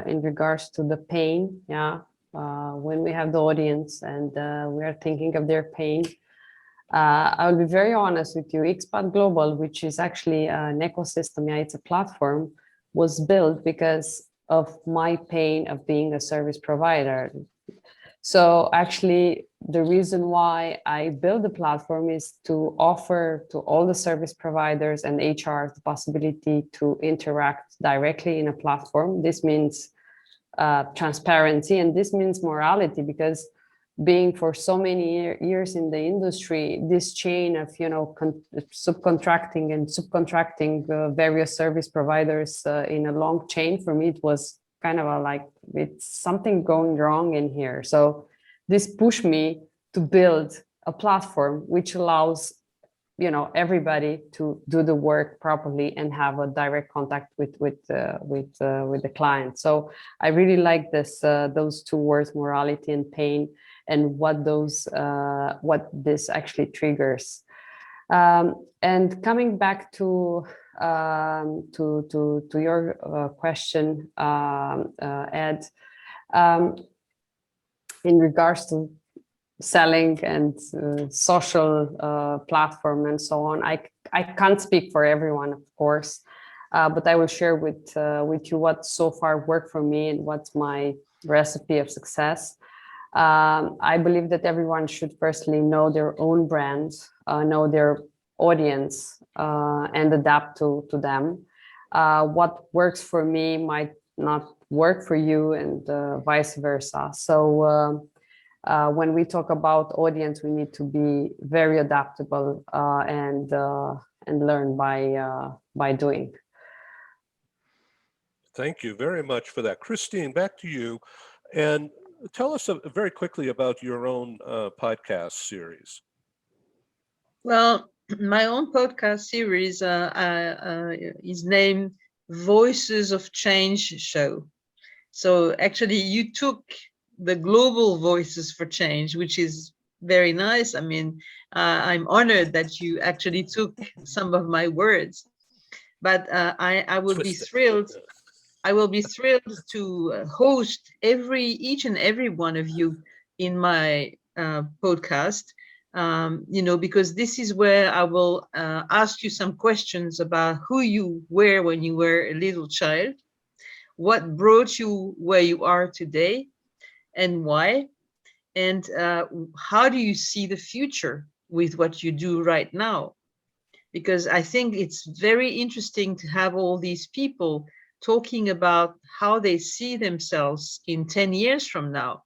in regards to the pain. Yeah, when we have the audience and we are thinking of their pain. I will be very honest with you. Expat Global, which is actually an ecosystem, it's a platform, was built because of my pain of being a service provider. So actually, the reason why I built the platform is to offer to all the service providers and HR the possibility to interact directly in a platform. This means transparency, and this means morality, because being for so many years in the industry, this chain of subcontracting various service providers in a long chain, for me it was kind of like it's something going wrong in here. So this pushed me to build a platform which allows everybody to do the work properly and have a direct contact with the client. So I really like those two words, morality and pain, and what this actually triggers. And coming back to your question, Ed, in regards to selling and social platform and so on, I can't speak for everyone, of course, but I will share with you what so far worked for me and what's my recipe of success. I believe that everyone should firstly know their own brand, know their audience, and adapt to them. What works for me might not work for you, and vice versa. So when we talk about audience, we need to be very adaptable and learn by doing. Thank you very much for that. Christine, back to you. And tell us very quickly about your own podcast series. Well, my own podcast series is named Voices of Change Show. So actually you took the global voices for change, which is very nice. I mean, I'm honored that you actually took some of my words, but I will be thrilled. I will be thrilled to host each and every one of you in my podcast, because this is where I will ask you some questions about who you were when you were a little child, what brought you where you are today, and why, and how do you see the future with what you do right now? Because I think it's very interesting to have all these people talking about how they see themselves in 10 years from now.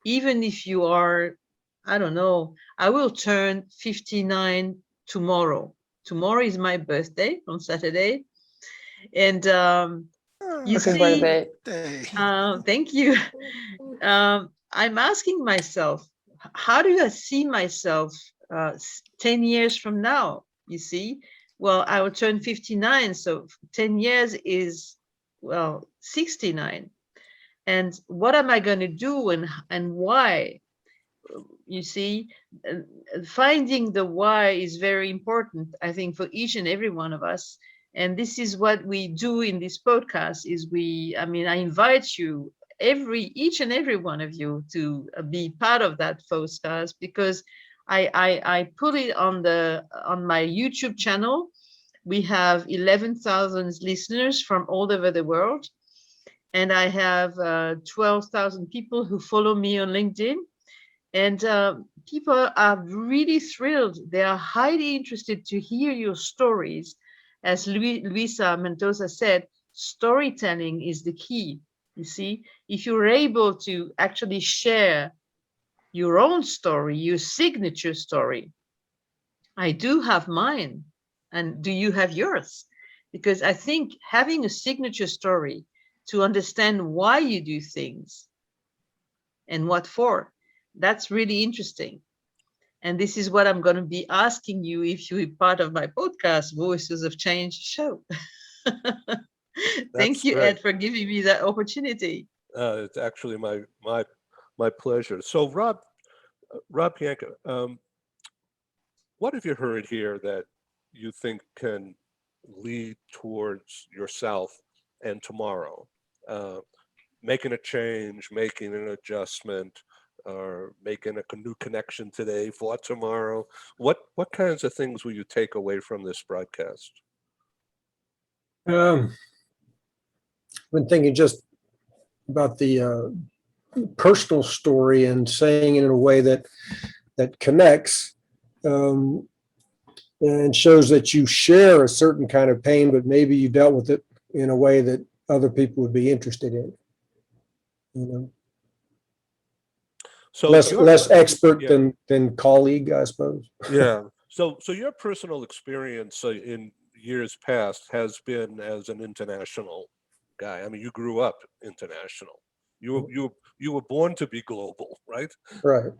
Even if you are, I don't know, I will turn 59 tomorrow. Tomorrow is my birthday on Saturday. And you see, thank you. I'm asking myself, how do I see myself 10 years from now? You see, well, I will turn 59. So 10 years is, well, 69. And what am I going to do and why? You see, finding the why is very important, I think, for each and every one of us. And this is what we do in this podcast is I invite you, each and every one of you, to be part of that podcast, because I put it on my YouTube channel. We have 11,000 listeners from all over the world. And I have 12,000 people who follow me on LinkedIn. And people are really thrilled. They are highly interested to hear your stories. As Luisa Mendoza said, storytelling is the key. You see, if you're able to actually share your own story, your signature story. I do have mine. And do you have yours? Because I think having a signature story to understand why you do things and what for, that's really interesting. And this is what I'm going to be asking you if you're part of my podcast, Voices of Change show. Thank you, great. Ed, for giving me that opportunity. It's actually my pleasure. So Rob Planka, what have you heard here that you think can lead towards yourself and tomorrow? Making a change, making an adjustment, or making a new connection today for tomorrow. What kinds of things will you take away from this broadcast? I've been thinking just about the personal story and saying it in a way that connects and shows that you share a certain kind of pain, but maybe you dealt with it in a way that other people would be interested in. You know, so less expert than colleague, I suppose. Yeah. So your personal experience in years past has been as an international guy. I mean, you grew up international. You were born to be global, right? Right.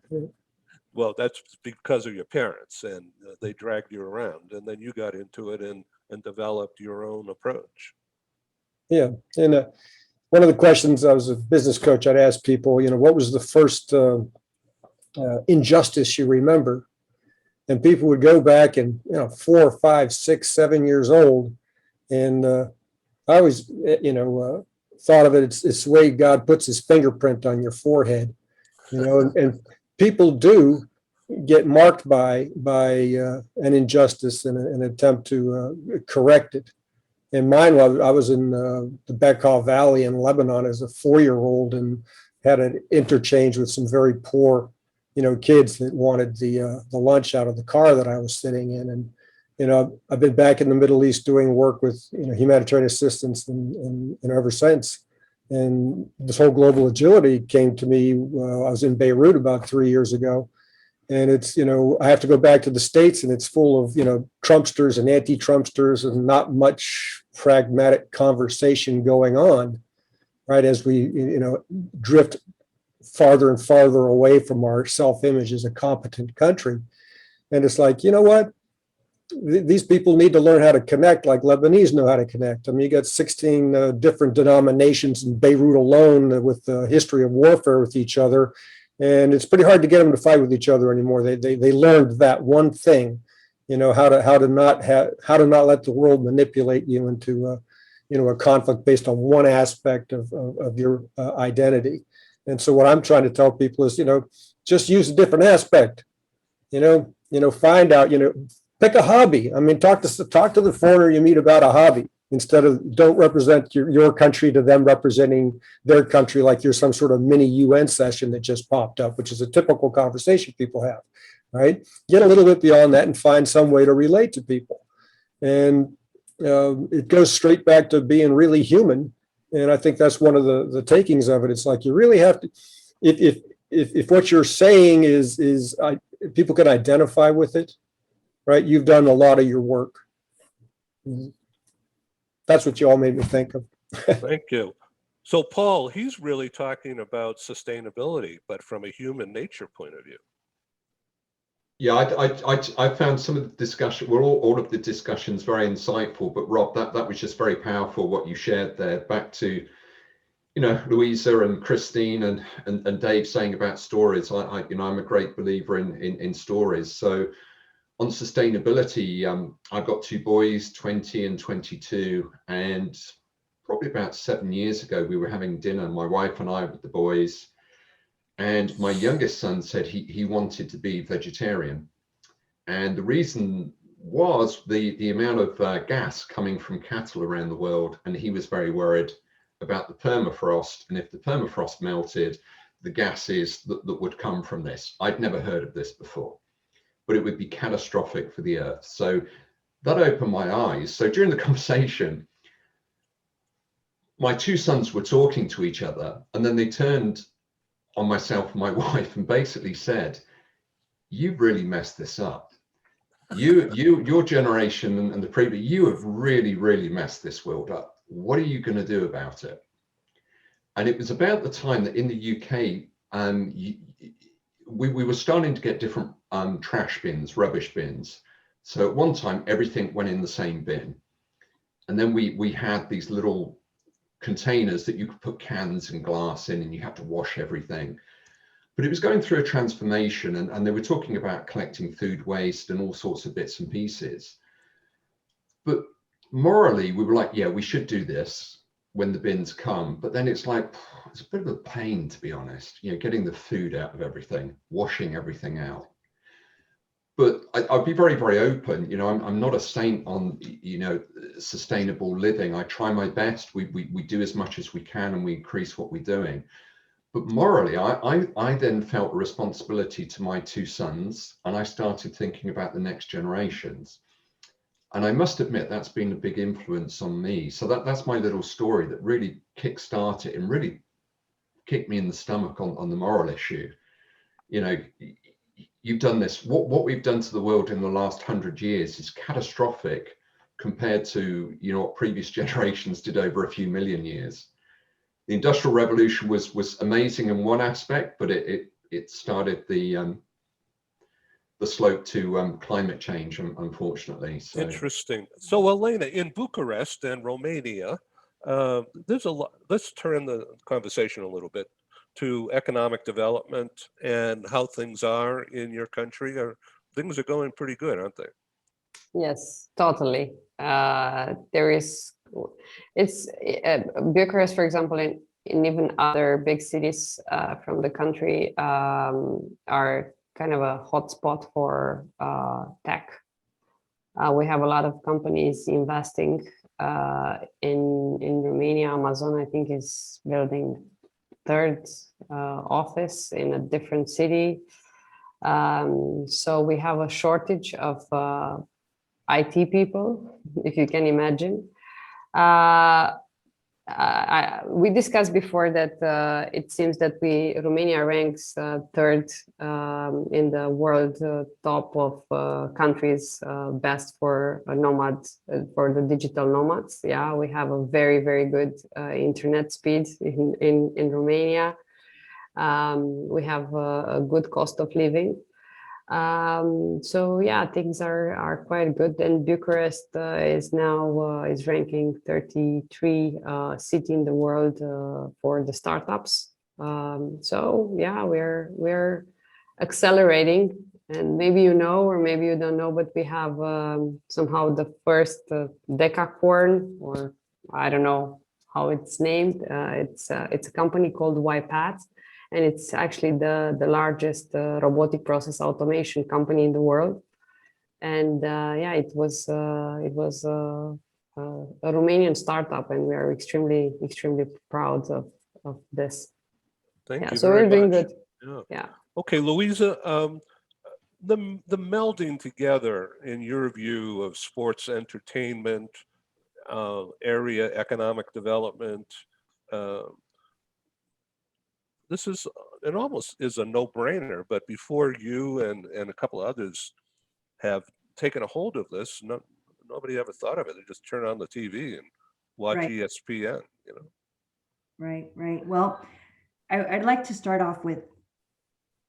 Well, that's because of your parents, and they dragged you around, and then you got into it and developed your own approach. Yeah, and one of the questions, I was a business coach, I'd ask people, what was the first injustice you remember? And people would go back and 4, 5, 6, 7 years old, and I always thought of it. It's the way God puts His fingerprint on your forehead, and people do get marked by an injustice and an attempt to correct it. And mine, I was in the Bekaa Valley in Lebanon as a 4-year-old and had an interchange with some very poor, kids that wanted the lunch out of the car that I was sitting in. And, I've been back in the Middle East doing work with, humanitarian assistance and ever since. And this whole global agility came to me. I was in Beirut about 3 years ago. And it's, I have to go back to the States, and it's full of, Trumpsters and anti-Trumpsters and not much pragmatic conversation going on, right? As we, drift farther and farther away from our self-image as a competent country. And it's like, you know what? These people need to learn how to connect like Lebanese know how to connect. I mean, you got 16 different denominations in Beirut alone with a history of warfare with each other. And it's pretty hard to get them to fight with each other anymore. They learned that one thing, how to not let the world manipulate you into a conflict based on one aspect of your identity. And so what I'm trying to tell people is, just use a different aspect. Find out, pick a hobby. I mean, talk to the foreigner you meet about a hobby. Instead of don't represent your country to them representing their country like you're some sort of mini UN session that just popped up, which is a typical conversation people have, right? Get a little bit beyond that and find some way to relate to people. And it goes straight back to being really human. And I think that's one of the takings of it. It's like you really have to, if what you're saying is people can identify with it, right? You've done a lot of your work. That's what you all made me think of. Thank you. So Paul, he's really talking about sustainability, but from a human nature point of view. Yeah, I found some of the discussion, all of the discussions very insightful, but Rob, that was just very powerful what you shared there, back to you know, Luisa and Christine and Dave saying about stories, I'm a great believer in stories. So on sustainability, I've got two boys, 20 and 22, and probably about 7 years ago, we were having dinner, my wife and I with the boys, and my youngest son said he wanted to be vegetarian. And the reason was the amount of gas coming from cattle around the world, and he was very worried about the permafrost, and if the permafrost melted, the gases that would come from this. I'd never heard of this before, but it would be catastrophic for the earth. So that opened my eyes. So during the conversation, my two sons were talking to each other, and then they turned on myself and my wife and basically said, "You've really messed this up. Your generation and the previous, you have really messed this world up. What are you going to do about it?" And it was about the time that in the UK, we were starting to get different trash bins, rubbish bins. So at one time, everything went in the same bin. And then we had these little containers that you could put cans and glass in, and you had to wash everything. But it was going through a transformation, and they were talking about collecting food waste and all sorts of bits and pieces. But morally, we were like, yeah, we should do this when the bins come. But then it's like, it's a bit of a pain, to be honest, you know, getting the food out of everything, washing everything out. But I'll be very open. You know, I'm not a saint on, you know, sustainable living. I try my best. We do as much as we can, and we increase what we're doing. But morally, I then felt a responsibility to my two sons, and I started thinking about the next generations. And I must admit, that's been a big influence on me. So that's my little story that really kick-started and really kicked me in the stomach on the moral issue. You know, you've done this. What we've done to the world in the last 100 years is catastrophic compared to, you know, what previous generations did over a few million years. The Industrial Revolution was amazing in one aspect, but it started the slope to climate change, unfortunately. So. Interesting. So Elena, in Bucharest and Romania, there's a lot. Let's turn the conversation a little bit to economic development and how things are in your country. Things are going pretty good, aren't they? Yes, totally. It's Bucharest, for example, in even other big cities from the country are kind of a hotspot for tech. We have a lot of companies investing in Romania. Amazon, I think, is building third office in a different city. So we have a shortage of IT people, if you can imagine. We discussed before that it seems that Romania ranks third in the world top of countries best for nomads, for the digital nomads. Yeah, we have a very good internet speed in Romania. We have a good cost of living. So yeah, things are quite good, and Bucharest is now is ranking 33 city in the world for the startups. So yeah, we're accelerating, and maybe you know, or maybe you don't know, but we have somehow the first decacorn, or I don't know how it's named. It's a company called YPath. And it's actually the largest robotic process automation company in the world. And yeah, it was a Romanian startup, and we are extremely proud of this. Thank you. So very we're doing much. good. Yeah. Okay, Luisa, the melding together, in your view, of sports entertainment, area economic development, this is, it almost is a no-brainer, but before you and a couple of others have taken a hold of this, nobody ever thought of it. They just turn on the TV and watch ESPN, you know. Right. Well, I'd like to start off with,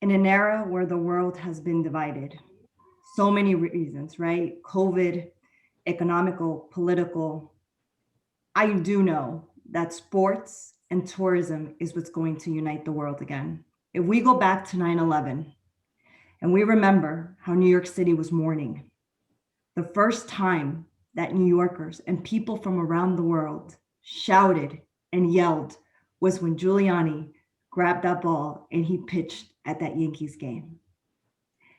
in an era where the world has been divided, so many reasons, right? COVID, economical, political. I do know that sports and tourism is what's going to unite the world again. If we go back to 9/11 and we remember how New York City was mourning, the first time that New Yorkers and people from around the world shouted and yelled was when Giuliani grabbed that ball and he pitched at that Yankees game.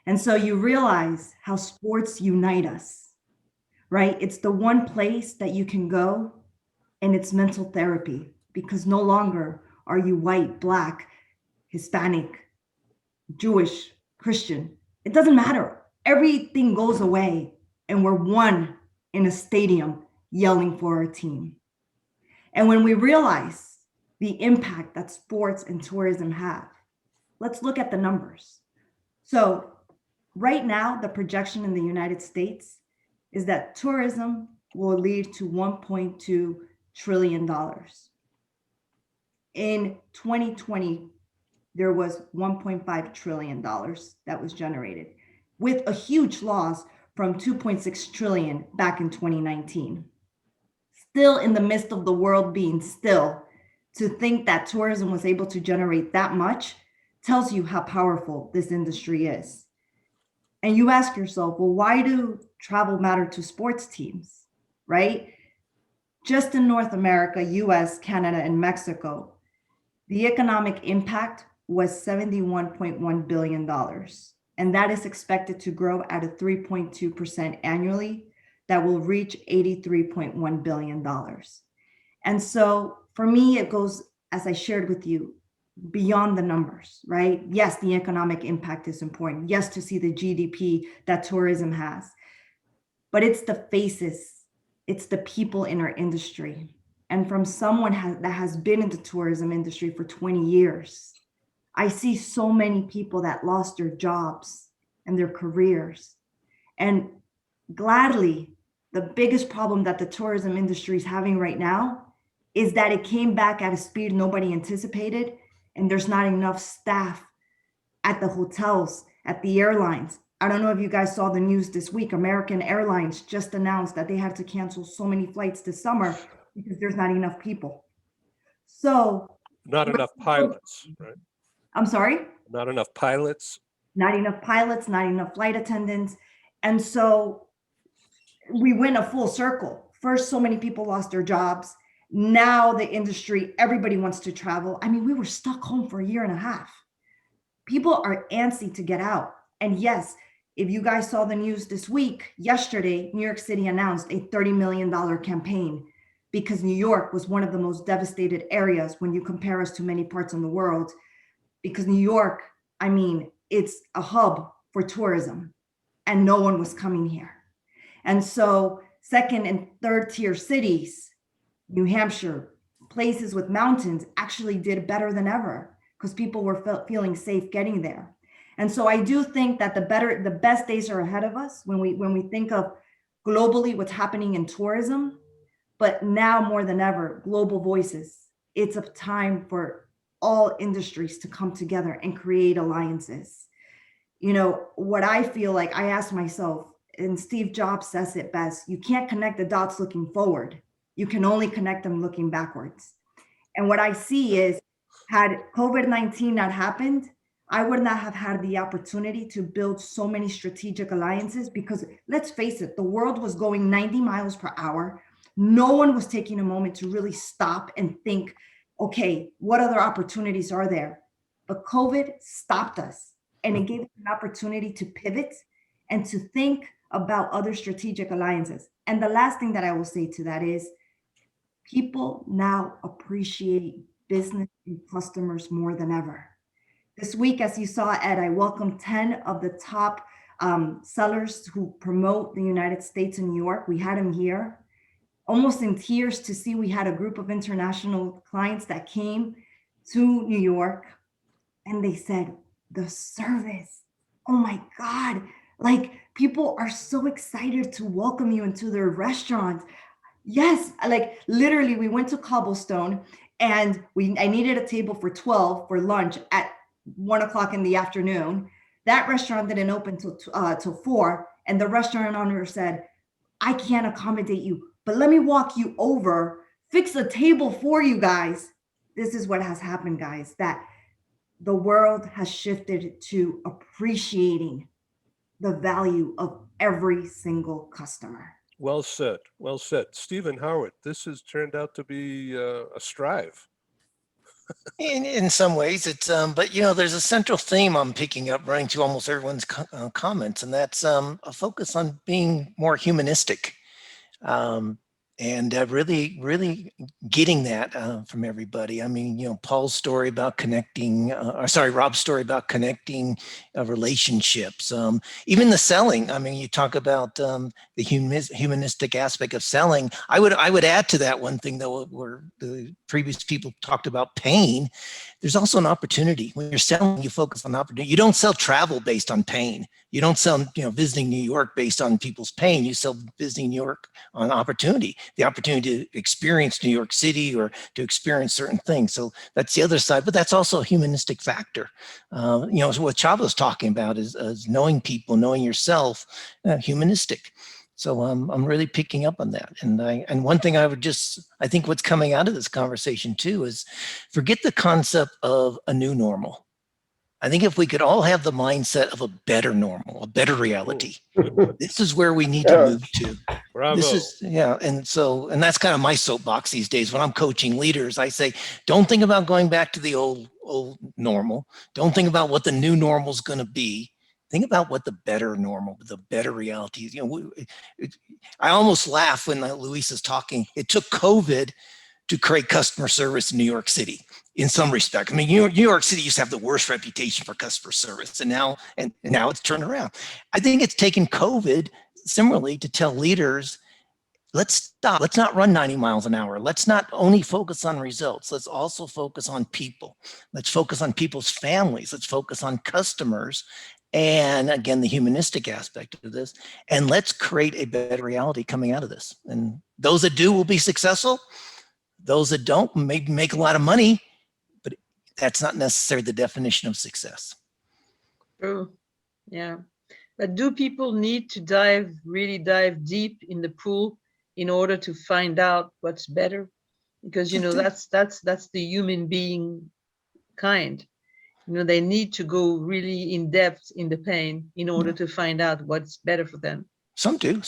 And so you realize how sports unite us, right? It's the one place that you can go and it's mental therapy, because no longer are you white, black, Hispanic, Jewish, Christian. It doesn't matter. Everything goes away and we're one in a stadium yelling for our team. And when we realize the impact that sports and tourism have, let's look at the numbers. So right now, the projection in the United States is that tourism will lead to $1.2 trillion. In 2020, there was $1.5 trillion that was generated, with a huge loss from 2.6 trillion back in 2019. Still in the midst of the world being still, to think that tourism was able to generate that much tells you how powerful this industry is. And you ask yourself, well, why do travel matter to sports teams, right? Just in North America, US, Canada, and Mexico, the economic impact was $71.1 billion. And that is expected to grow at a 3.2% annually. That will reach $83.1 billion. And so for me, it goes, as I shared with you, beyond the numbers, right? Yes, the economic impact is important. Yes, to see the GDP that tourism has, but it's the faces, it's the people in our industry. And from someone that has been in the tourism industry for 20 years, I see so many people that lost their jobs and their careers. And gladly, the biggest problem that the tourism industry is having right now is that it came back at a speed nobody anticipated, and there's not enough staff at the hotels, at the airlines. I don't know if you guys saw the news this week. American Airlines just announced that they had to cancel so many flights this summer because there's not enough people. So not enough pilots, right? I'm sorry? Not enough pilots. Not enough pilots, not enough flight attendants. And so we went a full circle. First, so many people lost their jobs. Now the industry, everybody wants to travel. I mean, we were stuck home for a year and a half. People are antsy to get out. And yes, if you guys saw the news this week, yesterday, New York City announced a $30 million campaign because New York was one of the most devastated areas when you compare us to many parts of the world. Because New York, I mean, it's a hub for tourism and no one was coming here. And so second and third tier cities, New Hampshire, places with mountains actually did better than ever because people were feeling safe getting there. And so I do think that the best days are ahead of us when we think of globally what's happening in tourism, but now more than ever, global voices. It's a time for all industries to come together and create alliances. You know, what I feel like I asked myself, and Steve Jobs says it best, you can't connect the dots looking forward. You can only connect them looking backwards. And what I see is, had COVID-19 not happened, I would not have had the opportunity to build so many strategic alliances because let's face it, the world was going 90 miles per hour. No one was taking a moment to really stop and think, okay, what other opportunities are there? But COVID stopped us and it gave us an opportunity to pivot and to think about other strategic alliances. And the last thing that I will say to that is people now appreciate business and customers more than ever. This week, as you saw, Ed, I welcomed 10 of the top sellers who promote the United States in New York. We had them here, almost in tears to see we had a group of international clients that came to New York and they said, the service, oh my God, like people are so excited to welcome you into their restaurants. Yes, like literally we went to Cobblestone and I needed a table for 12 for lunch at 1 o'clock in the afternoon. That restaurant didn't open till 4. And the restaurant owner said, I can't accommodate you, but let me walk you over, fix a table for you guys. this is what has happened, guys, that the world has shifted to appreciating the value of every single customer. Well said. Well said. Stephen Howard, this has turned out to be a strive. In some ways, it's but there's a central theme I'm picking up, running through almost everyone's comments, and that's a focus on being more humanistic, and really getting that from everybody. I mean, Paul's story about connecting, Rob's story about connecting relationships, even the selling. I mean, you talk about the humanistic aspect of selling. I would add to that one thing, though, where the previous people talked about pain. There's also an opportunity. When you're selling, you focus on opportunity. You don't sell travel based on pain. You don't sell, visiting New York based on people's pain. You sell visiting New York on opportunity, the opportunity to experience New York City or to experience certain things. So that's the other side, but that's also a humanistic factor. So what Csaba was talking about is knowing people, knowing yourself, humanistic. So I'm really picking up on that. And one thing I think what's coming out of this conversation too is forget the concept of a new normal. I think if we could all have the mindset of a better normal, a better reality, this is where we need to move to. Bravo. This is, and that's kind of my soapbox these days. When I'm coaching leaders, I say, don't think about going back to the old normal. Don't think about what the new normal is going to be. Think about what the better normal, the better reality is. I almost laugh when Luisa's talking. It took COVID to create customer service in New York City in some respect. I mean, New York City used to have the worst reputation for customer service, and now it's turned around. I think it's taken COVID similarly to tell leaders, let's stop. Let's not run 90 miles an hour. Let's not only focus on results. Let's also focus on people. Let's focus on people's families. Let's focus on customers. And again, the humanistic aspect of this. And let's create a better reality coming out of this. And those that do will be successful. Those that don't maybe make a lot of money, but that's not necessarily the definition of success. True. Yeah. But do people need to really dive deep in the pool in order to find out what's better? Because that's the human being kind. They need to go really in depth in the pain in order to find out what's better for them. Some do.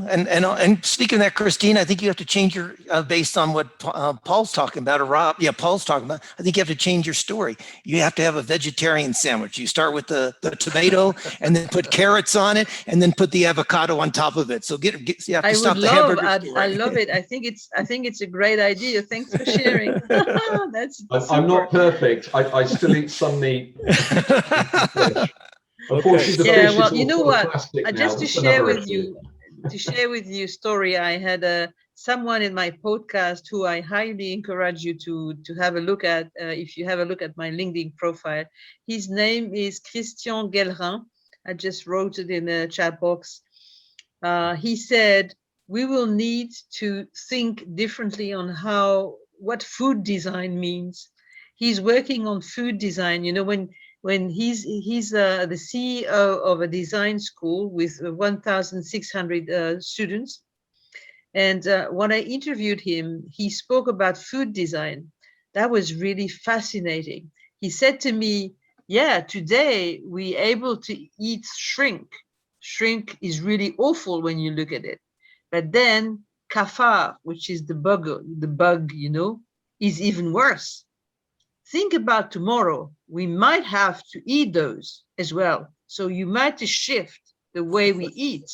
And speaking of that, Christine, I think you have to change your, based on what Paul's talking about, or Rob, Paul's talking about, I think you have to change your story. You have to have a vegetarian sandwich. You start with the tomato and then put carrots on it and then put the avocado on top of it. So you have to stop the hamburger story. I love it. I think it's a great idea. Thanks for sharing. I'm not perfect. I still eat some meat. Yeah, well, you know what? Just to share with you a story, I had someone in my podcast who I highly encourage you to have a look at. If you have a look at my LinkedIn profile, his name is Christian Guelrin. I just wrote it in the chat box. He said, we will need to think differently on what food design means. He's working on food design. When he's the CEO of a design school with 1,600 students. And when I interviewed him, he spoke about food design. That was really fascinating. He said to me, yeah, today we're able to eat shrimp. Shrimp is really awful when you look at it. But then cafard, which is the bug, is even worse. Think about tomorrow. We might have to eat those as well. So you might shift the way we eat.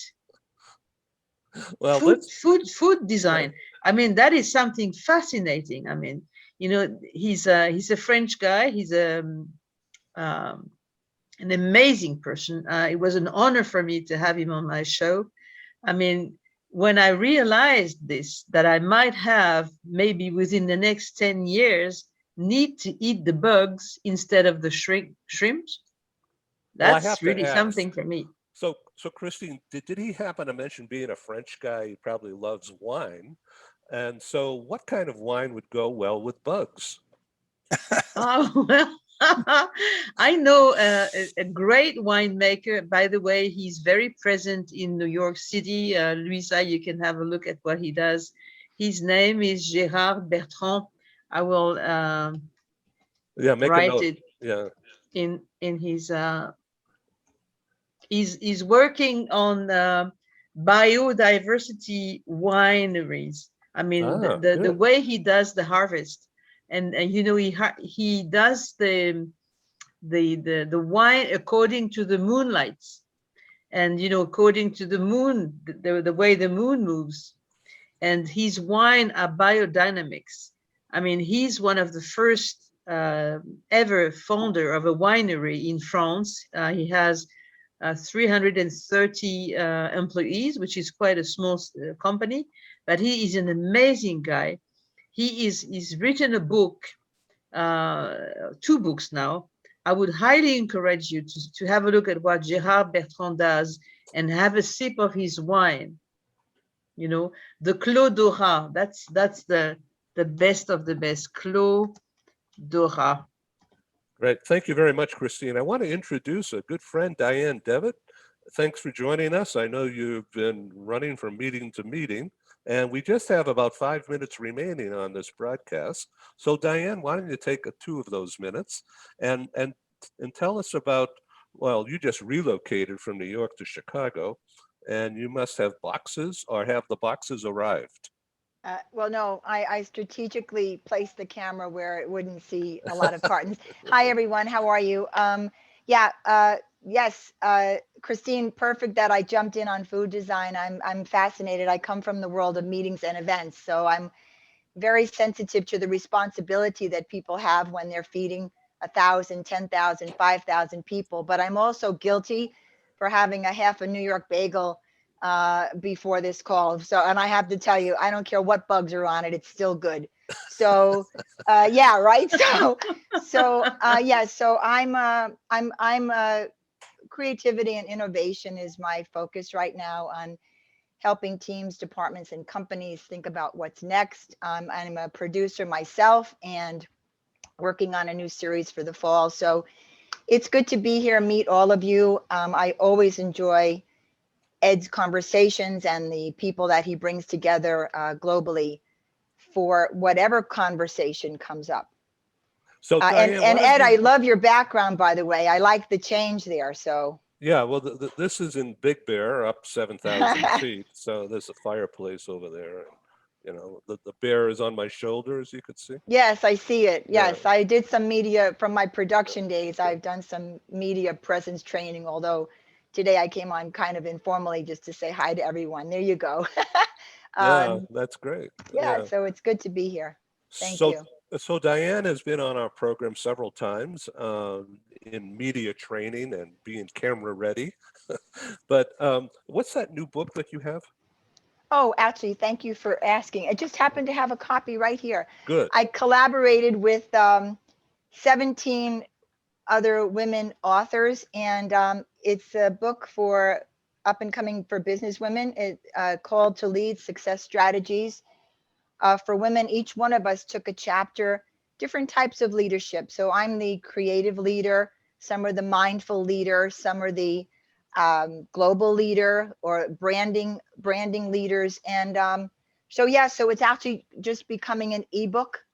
Well, food design. I mean, that is something fascinating. I mean, he's a French guy. He's an amazing person. It was an honor for me to have him on my show. I mean, when I realized that I might have maybe within the next 10 years need to eat the bugs instead of the shrimps. That's really something for me. So Christine, did he happen to mention being a French guy? He probably loves wine. And so what kind of wine would go well with bugs? Oh, well, I know a great winemaker. By the way, he's very present in New York City. Luisa, you can have a look at what he does. His name is Gérard Bertrand. I will Yeah, make a write note. it Yeah. in his. He's working on biodiversity wineries. I mean, the good. way he does the harvest, and you know, he does the wine according to the moonlights, and you know, according to the moon, the way the moon moves, and his wine are biodynamics. I mean, he's one of the first ever founder of a winery in France. He has 330 employees, which is quite a small company, but he is an amazing guy. He's written a book, 2 books now. I would highly encourage you to have a look at what Gérard Bertrand does and have a sip of his wine. You know, the Clos d'Ora, that's the best of the best, Clos d'Ora. Great. Thank you very much, Christine. I want to introduce a good friend, Diane Devitt. Thanks for joining us. I know you've been running from meeting to meeting, and we just have about 5 minutes remaining on this broadcast. So Diane, why don't you take 2 of those minutes and tell us about, well, you just relocated from New York to Chicago, and you must have boxes, or have the boxes arrived? Well, no, I strategically placed the camera where it wouldn't see a lot of cartons. Hi, everyone. How are you? Yes, Christine, perfect that I jumped in on food design. I'm fascinated. I come from the world of meetings and events, so I'm very sensitive to the responsibility that people have when they're feeding 1,000, 10,000, 5,000 people. But I'm also guilty for having a half a New York bagel before this call. So, and I have to tell you, I don't care what bugs are on it, it's still good. So, yeah, right. So I'm creativity and innovation is my focus right now on helping teams, departments, and companies think about what's next. I'm a producer myself and working on a new series for the fall. So it's good to be here, meet all of you. I always enjoy Ed's conversations and the people that he brings together globally for whatever conversation comes up. So Diane, and Ed, I love your background, by the way. I like the change there. So yeah, well, this is in Big Bear, up 7,000 feet. So there's a fireplace over there. You know, the bear is on my shoulders, you could see. Yes, I see it. Yes, Yeah. I did some media from my production days. I've done some media presence training, although today I came on kind of informally just to say hi to everyone. There you go. Yeah, that's great. Yeah, so it's good to be here. Thank you. So Diane has been on our program several times in media training and being camera ready. But what's that new book that you have? Oh, actually, thank you for asking. I just happen to have a copy right here. Good. I collaborated with 17 other women authors, and it's a book for up and coming for business women. It called To Lead: Success Strategies for Women. Each one of us took a chapter, different types of leadership. So I'm the creative leader, some are the mindful leader, some are the global leader or branding leaders. And so it's actually just becoming an ebook,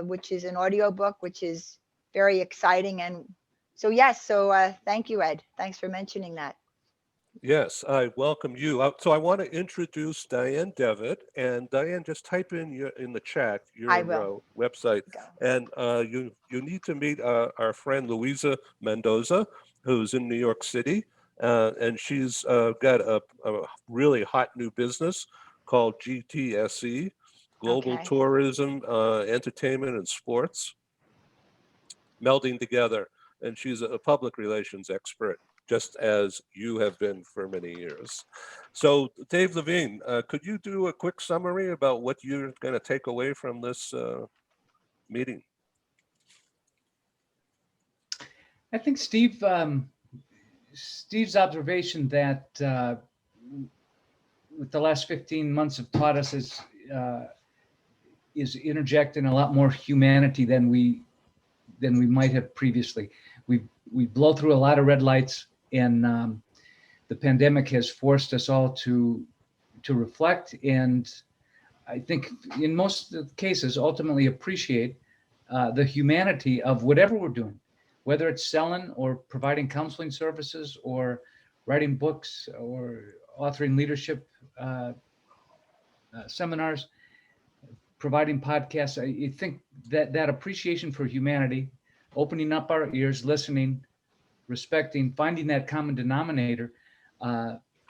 which is an audio book, which is very exciting. And so thank you, Ed. Thanks for mentioning that. Yes, I welcome you. So I want to introduce Diane Devitt, and Diane, just type in the chat your website, and you need to meet our friend Luisa Mendoza, who's in New York City, and she's got a really hot new business called GTSE, Global Tourism, Entertainment, and Sports, melding together, and she's a public relations expert, just as you have been for many years. So Dave Levine, could you do a quick summary about what you're going to take away from this meeting? I think Steve's observation that with the last 15 months have taught us is interjecting a lot more humanity than we might have previously. We blow through a lot of red lights, and the pandemic has forced us all to reflect and I think in most of the cases, ultimately appreciate the humanity of whatever we're doing, whether it's selling or providing counseling services or writing books or authoring leadership seminars, providing podcasts. I think that appreciation for humanity, opening up our ears, listening, respecting, finding that common denominator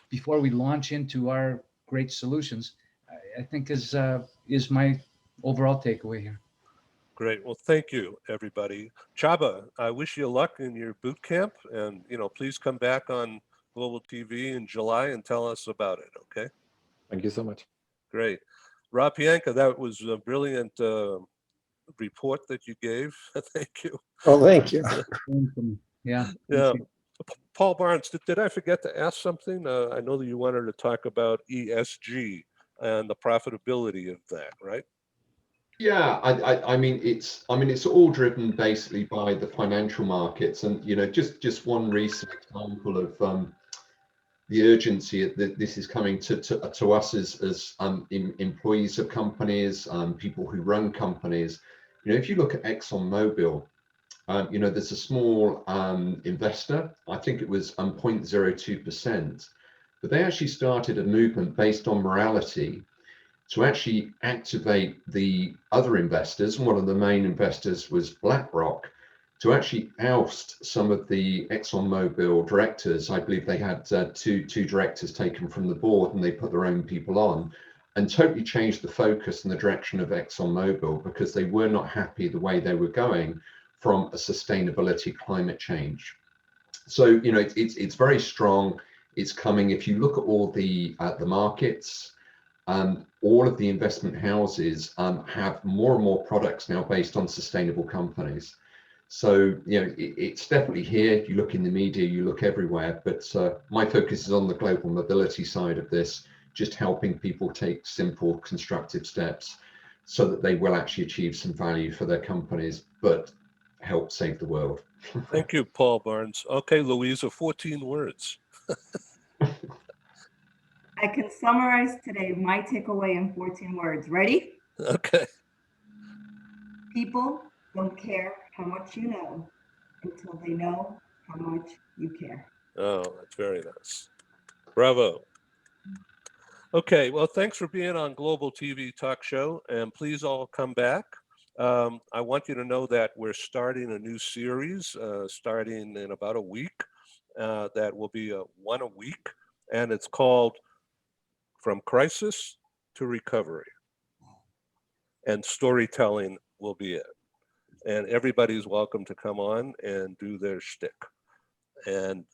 before we launch into our great solutions, I think is my overall takeaway here. Great. Well, thank you, everybody. Csaba, I wish you luck in your boot camp, and please come back on Global TV in July and tell us about it. Okay. Thank you so much. Great. Rob Pianka, that was a brilliant report that you gave. Thank you. Oh, thank you. Yeah. Yeah. Paul Barnes, did I forget to ask something? I know that you wanted to talk about ESG and the profitability of that, right? Yeah, I mean it's all driven basically by the financial markets, and just one recent example of the urgency that this is coming to us as employees of companies, people who run companies. If you look at ExxonMobil, there's a small investor. I think it was 0.02%, but they actually started a movement based on morality to actually activate the other investors, and one of the main investors was BlackRock, to actually oust some of the ExxonMobil directors. I believe they had two directors taken from the board, and they put their own people on, and totally changed the focus and the direction of ExxonMobil because they were not happy the way they were going from a sustainability climate change. So it's very strong. It's coming. If you look at all the markets, all of the investment houses have more and more products now based on sustainable companies. So, it's definitely here. If you look in the media, you look everywhere. But my focus is on the global mobility side of this, just helping people take simple, constructive steps so that they will actually achieve some value for their companies, but help save the world. Thank you, Paul Barnes. Okay, Luisa, 14 words. I can summarize today my takeaway in 14 words. Ready? Okay. People don't care how much you know until they know how much you care. Oh, that's very nice. Bravo. Okay, well, thanks for being on Global TV Talk Show, and please all come back. I want you to know that we're starting a new series starting in about a week that will be one a week, and it's called From Crisis to Recovery. And storytelling will be it. And everybody's welcome to come on and do their shtick and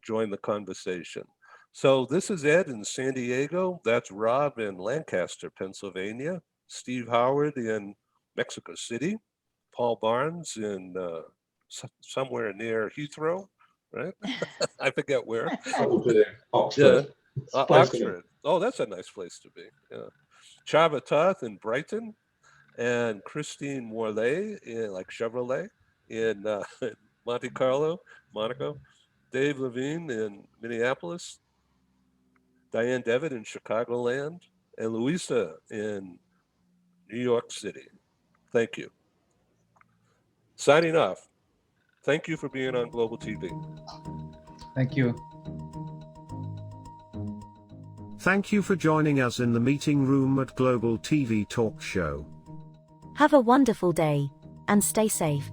join the conversation. So this is Ed in San Diego. That's Rob in Lancaster, Pennsylvania. Steve Howard in Mexico City. Paul Barnes in somewhere near Heathrow, right? I forget where. Oxford. Yeah. Oxford. Oh, that's a nice place to be. Yeah. Csaba Toth in Brighton, and Christine Morlet in Chevrolet in Monte Carlo, Monaco. Dave Levine in Minneapolis. Diane Devitt in Chicagoland, and Luisa in New York City. Thank you. Signing off. Thank you for being on Global TV. Thank you. Thank you for joining us in the meeting room at Global TV Talk Show. Have a wonderful day, and stay safe.